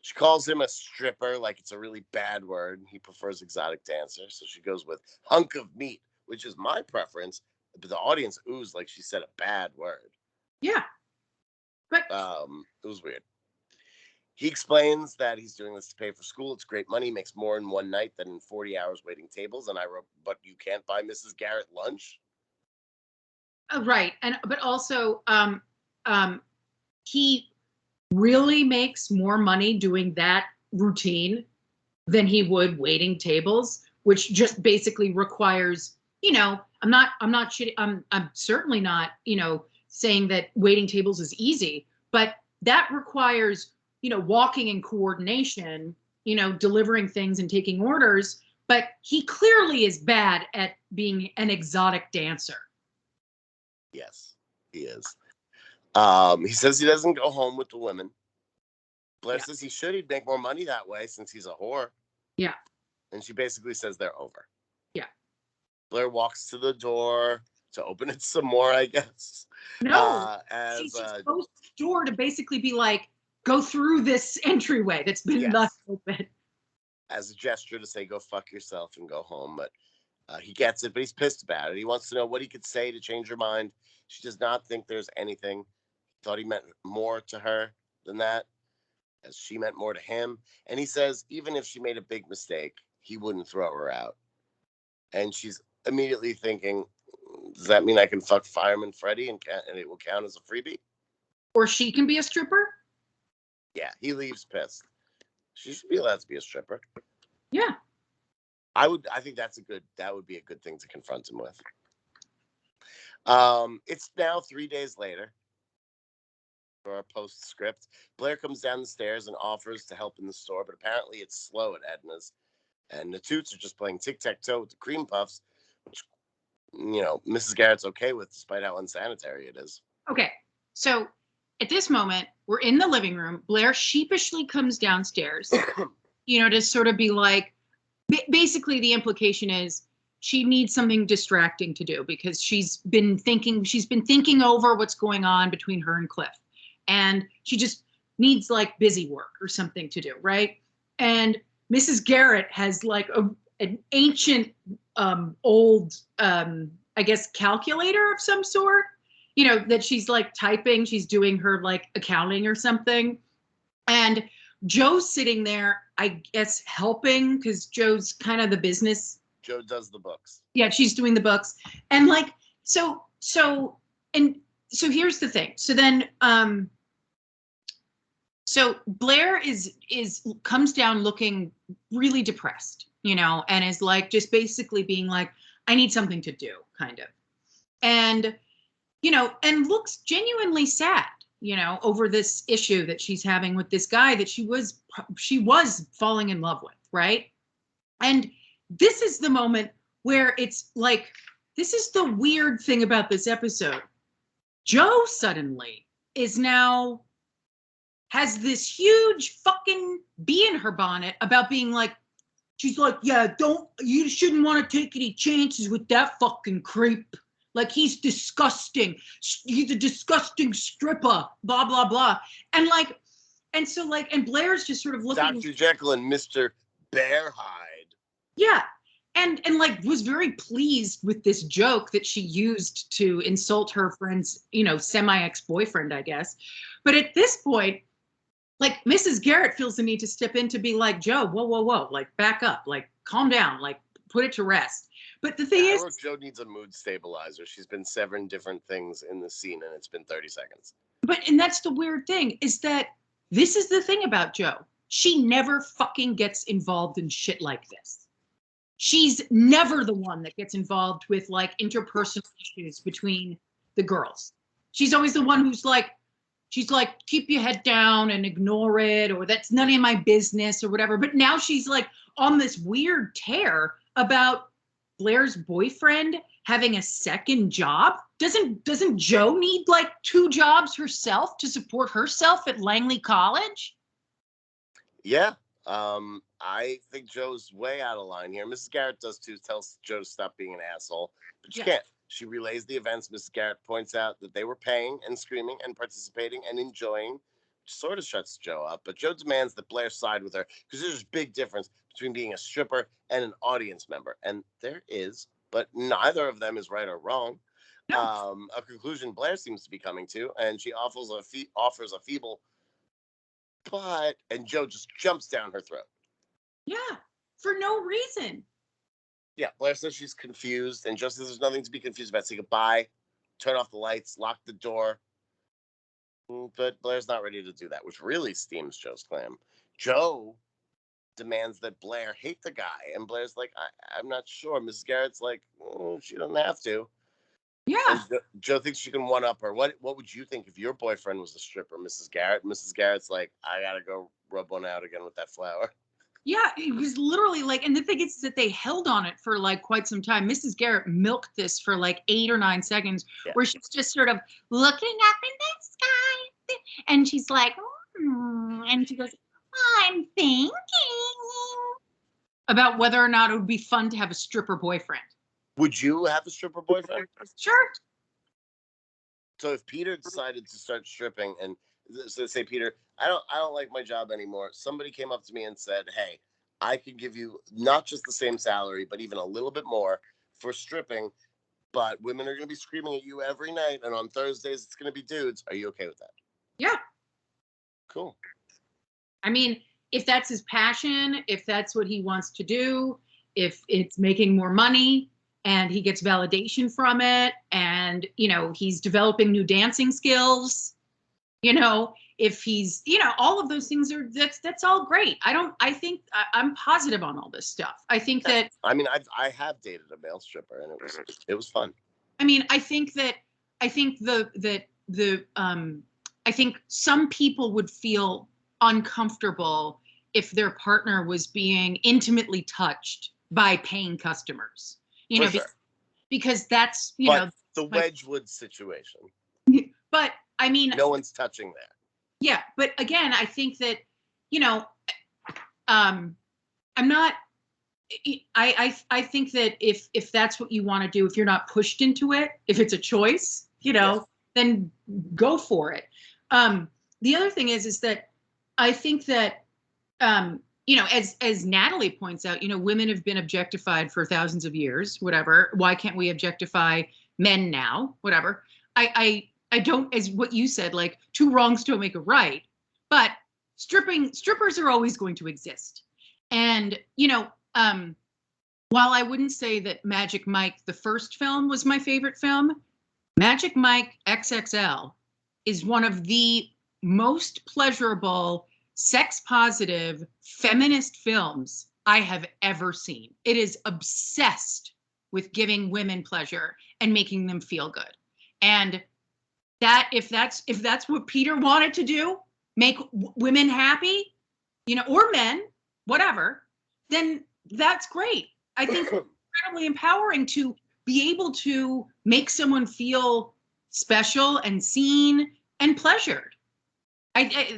She calls him a stripper, like it's a really bad word. He prefers exotic dancer, so she goes with hunk of meat, which is my preference. But the audience oohs like she said a bad word. Yeah, but it was weird. He explains that he's doing this to pay for school. It's great money, makes more in one night than in 40 hours waiting tables. And I wrote, but you can't buy Mrs. Garrett lunch. Right, but also he really makes more money doing that routine than he would waiting tables, which just basically requires, I'm certainly not, saying that waiting tables is easy, but that requires, walking in coordination, delivering things and taking orders. But he clearly is bad at being an exotic dancer. Yes, he is. He says he doesn't go home with the women. Blair says he should. He'd make more money that way since he's a whore. Yeah. And she basically says they're over. Yeah. Blair walks to the door to open it some more, I guess. No, she's just closed the door to basically be like, go through this entryway that's been left open. As a gesture to say, go fuck yourself and go home. But he gets it, but he's pissed about it. He wants to know what he could say to change her mind. She does not think there's anything. Thought he meant more to her than that, as she meant more to him. And he says, even if she made a big mistake, he wouldn't throw her out. And she's immediately thinking, does that mean I can fuck Fireman Freddy and it will count as a freebie? Or she can be a stripper? Yeah, he leaves pissed. She should be allowed to be a stripper. Yeah. I think that would be a good thing to confront him with. It's now 3 days later. For our postscript, Blair comes down the stairs and offers to help in the store, but apparently it's slow at Edna's. And the Toots are just playing tic-tac-toe with the cream puffs, which, Mrs. Garrett's okay with, despite how unsanitary it is. Okay, so at this moment, we're in the living room. Blair sheepishly comes downstairs, to sort of be like, basically the implication is she needs something distracting to do because she's been thinking over what's going on between her and Cliff. And she just needs like busy work or something to do, right? And Mrs. Garrett has like an ancient, old, I guess, calculator of some sort, that she's like typing, she's doing her like accounting or something. And Joe's sitting there, I guess, helping because Joe's kind of the business. Joe does the books. Yeah, she's doing the books. And like, So here's the thing. So then so Blair is comes down looking really depressed, and is like just basically being like, I need something to do, kind of. And and looks genuinely sad, over this issue that she's having with this guy that she was falling in love with, right? And this is the moment where it's like, this is the weird thing about this episode. Joe suddenly has this huge fucking bee in her bonnet about being like, she's like, yeah, you shouldn't want to take any chances with that fucking creep. Like, he's disgusting. He's a disgusting stripper, blah, blah, blah. And Blair's just sort of looking. Dr. Jekyll and Mr. Bearhide. Yeah. And was very pleased with this joke that she used to insult her friend's, semi-ex-boyfriend, I guess. But at this point, like, Mrs. Garrett feels the need to step in to be like, Joe, whoa, like, back up, like, calm down, like, put it to rest. But the thing is, Joe needs a mood stabilizer. She's been severing different things in the scene, and it's been 30 seconds. And that's the weird thing, is that this is the thing about Joe. She never fucking gets involved in shit like this. She's never the one that gets involved with, like, interpersonal issues between the girls. She's always the one who's like, keep your head down and ignore it, or that's none of my business, or whatever. But now she's like on this weird tear about Blair's boyfriend having a second job. Doesn't Joe need like 2 jobs herself to support herself at Langley College? Yeah. I think Joe's way out of line here. Mrs. Garrett does too, tells Joe to stop being an asshole, but she can't. She relays the events. Mrs. Garrett points out that they were paying and screaming and participating and enjoying, which sort of shuts Joe up. But Joe demands that Blair side with her, because there's a big difference between being a stripper and an audience member. And there is, but neither of them is right or wrong. No. A conclusion Blair seems to be coming to, and she offers a feeble but, and Joe just jumps down her throat. Yeah, for no reason. Yeah, Blair says she's confused, and Joe says there's nothing to be confused about. Say goodbye, turn off the lights, lock the door. But Blair's not ready to do that, which really steams Joe's claim. Joe demands that Blair hate the guy, and Blair's like, I'm not sure. Mrs. Garrett's like, she doesn't have to. Yeah. And Joe thinks she can one-up her. What would you think if your boyfriend was a stripper, Mrs. Garrett? Mrs. Garrett's like, I gotta go rub one out again with that flower. Yeah, it was literally like, and the thing is that they held on it for like quite some time. Mrs. Garrett milked this for like 8 or 9 seconds, where she's just sort of looking up in the sky, and she's like, and she goes, I'm thinking about whether or not it would be fun to have a stripper boyfriend. Would you have a stripper boyfriend? Sure. So if Peter decided to start stripping, and so say, Peter, I don't like my job anymore. Somebody came up to me and said, hey, I could give you not just the same salary, but even a little bit more for stripping, but women are going to be screaming at you every night, and on Thursdays it's going to be dudes. Are you okay with that? Yeah. Cool. I mean, if that's his passion, if that's what he wants to do, if it's making more money and he gets validation from it, and, he's developing new dancing skills, if he's, all of those things that's all great. I think I'm positive on all this stuff. I think that, I mean, I have dated a male stripper, and it was fun. I mean, I think some people would feel uncomfortable if their partner was being intimately touched by paying customers, sure. because that's, the Wedgwood situation. But I mean, no one's touching there. Yeah. But again, I think that, I'm not, I think that if that's what you want to do, if you're not pushed into it, if it's a choice, then go for it. The other thing is that I think that, as Natalie points out, women have been objectified for thousands of years, whatever. Why can't we objectify men now? Whatever. I don't, as what you said, like 2 wrongs don't make a right, but strippers are always going to exist. And, while I wouldn't say that Magic Mike, the first film, was my favorite film, Magic Mike XXL is one of the most pleasurable, sex positive, feminist films I have ever seen. It is obsessed with giving women pleasure and making them feel good. And that if that's what Peter wanted to do, make women happy, you know, or men, whatever, then that's great. I think it's incredibly empowering to be able to make someone feel special and seen and pleasured.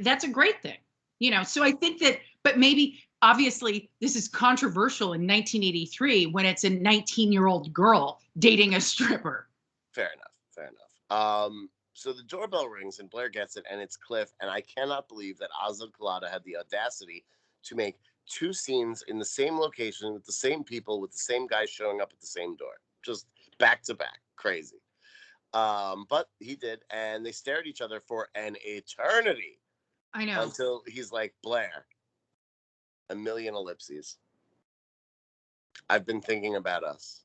That's a great thing, you know. So I think that, but maybe obviously this is controversial in 1983 when it's a 19-year-old girl dating a stripper. Fair enough. Fair enough. So the doorbell rings and Blair gets it, and it's Cliff. And I cannot believe that Azad Kalata had the audacity to make two scenes in the same location with the same people, with the same guy showing up at the same door, just back to back. Crazy. But he did, and they stare at each other for an eternity. I know. Until he's like, Blair, a million ellipses. I've been thinking about us.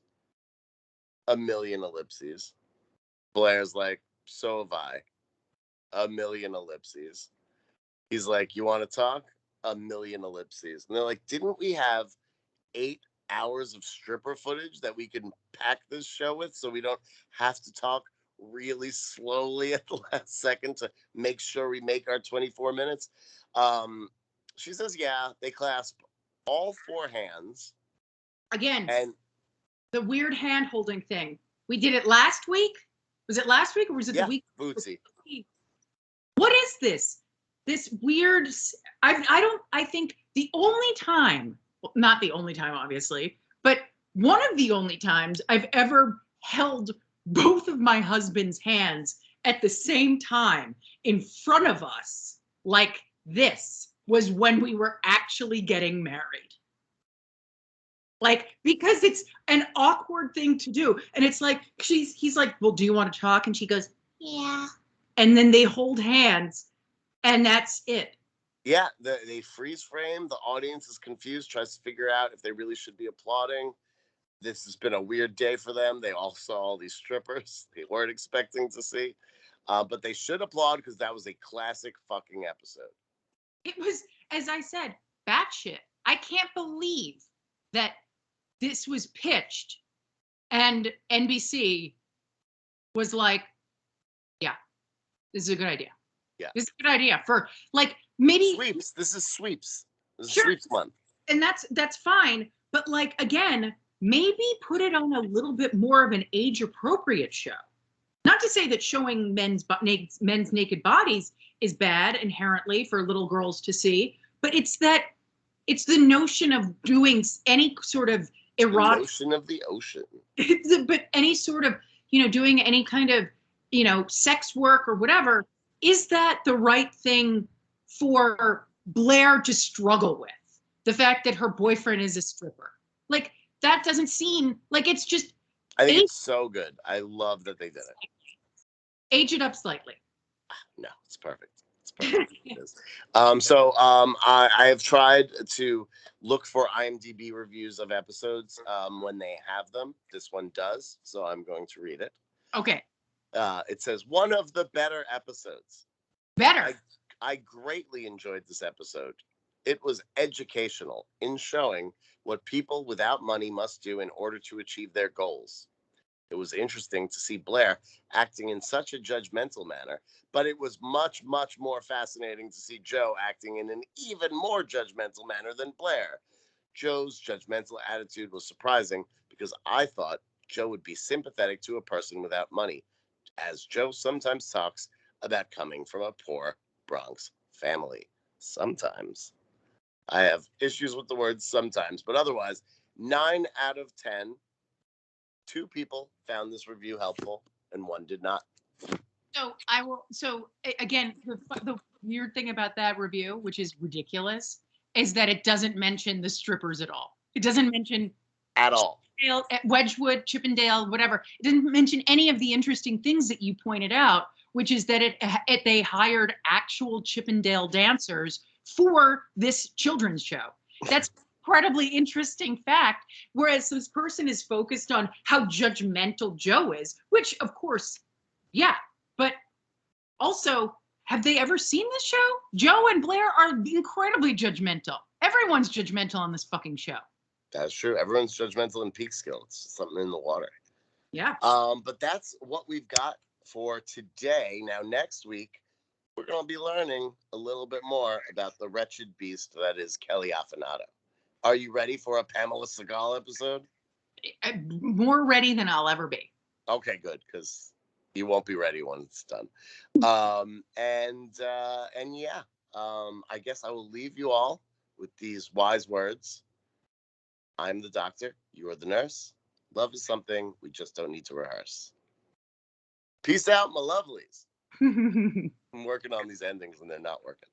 A million ellipses. Blair's like, so have I. A million ellipses. He's like, you want to talk? A million ellipses. And they're like, didn't we have 8 hours of stripper footage that we can pack this show with so we don't have to talk really slowly at the last second to make sure we make our 24 minutes? She says, yeah, they clasp all 4 hands. Again, and the weird hand holding thing. We did it last week. Was it last week or was it the week? Bootsy. What is this? This weird, I think the only time, well, not the only time, obviously, but one of the only times I've ever held both of my husband's hands at the same time in front of us like this was when we were actually getting married. Like, because it's an awkward thing to do. And it's like, he's like, well, do you want to talk? And she goes, yeah. And then they hold hands and that's it. Yeah, they freeze frame. The audience is confused, tries to figure out if they really should be applauding. This has been a weird day for them. They all saw all these strippers they weren't expecting to see. But they should applaud because that was a classic fucking episode. It was, as I said, batshit. I can't believe that this was pitched and NBC was like, yeah, this is a good idea. Yeah. This is a good idea for like maybe sweeps. This is sweeps. This is sure. Sweeps month. And that's fine. But like, again, maybe put it on a little bit more of an age appropriate show. Not to say that showing men's naked bodies is bad inherently for little girls to see, but it's the notion of doing any sort of erotic. The notion of the ocean. But any sort of, doing any kind of, sex work or whatever, is that the right thing for Blair to struggle with? The fact that her boyfriend is a stripper. Like, that doesn't seem like it's just. I think it's so good. I love that they did it. Age it up slightly. No, it's perfect. It's perfect. It is. I have tried to look for IMDb reviews of episodes when they have them. This one does, so I'm going to read it. Okay. It says, one of the better episodes. Better. I greatly enjoyed this episode. It was educational in showing what people without money must do in order to achieve their goals. It was interesting to see Blair acting in such a judgmental manner, but it was much, much more fascinating to see Joe acting in an even more judgmental manner than Blair. Joe's judgmental attitude was surprising because I thought Joe would be sympathetic to a person without money, as Joe sometimes talks about coming from a poor Bronx family. Sometimes. I have issues with the word sometimes, but otherwise, 9 out of 10. 2 people found this review helpful, and 1 did not. So again, the weird thing about that review, which is ridiculous, is that it doesn't mention the strippers at all. It doesn't mention at all. Wedgwood, Chippendale, whatever. It didn't mention any of the interesting things that you pointed out, which is that they hired actual Chippendale dancers for this children's show. That's incredibly interesting fact. Whereas this person is focused on how judgmental Joe is, which, of course, yeah. But also, have they ever seen this show? Joe and Blair are incredibly judgmental. Everyone's judgmental on this fucking show. That's true. Everyone's judgmental in Peekskill. It's something in the water. Yeah. But that's what we've got for today. Now, next week, we're going to be learning a little bit more about the wretched beast that is Kelly Affinado. Are you ready for a Pamela Segal episode? More ready than I'll ever be. Okay, good, because you won't be ready when it's done. And yeah, I guess I will leave you all with these wise words. I'm the doctor. You are the nurse. Love is something we just don't need to rehearse. Peace out, my lovelies. I'm working on these endings and they're not working.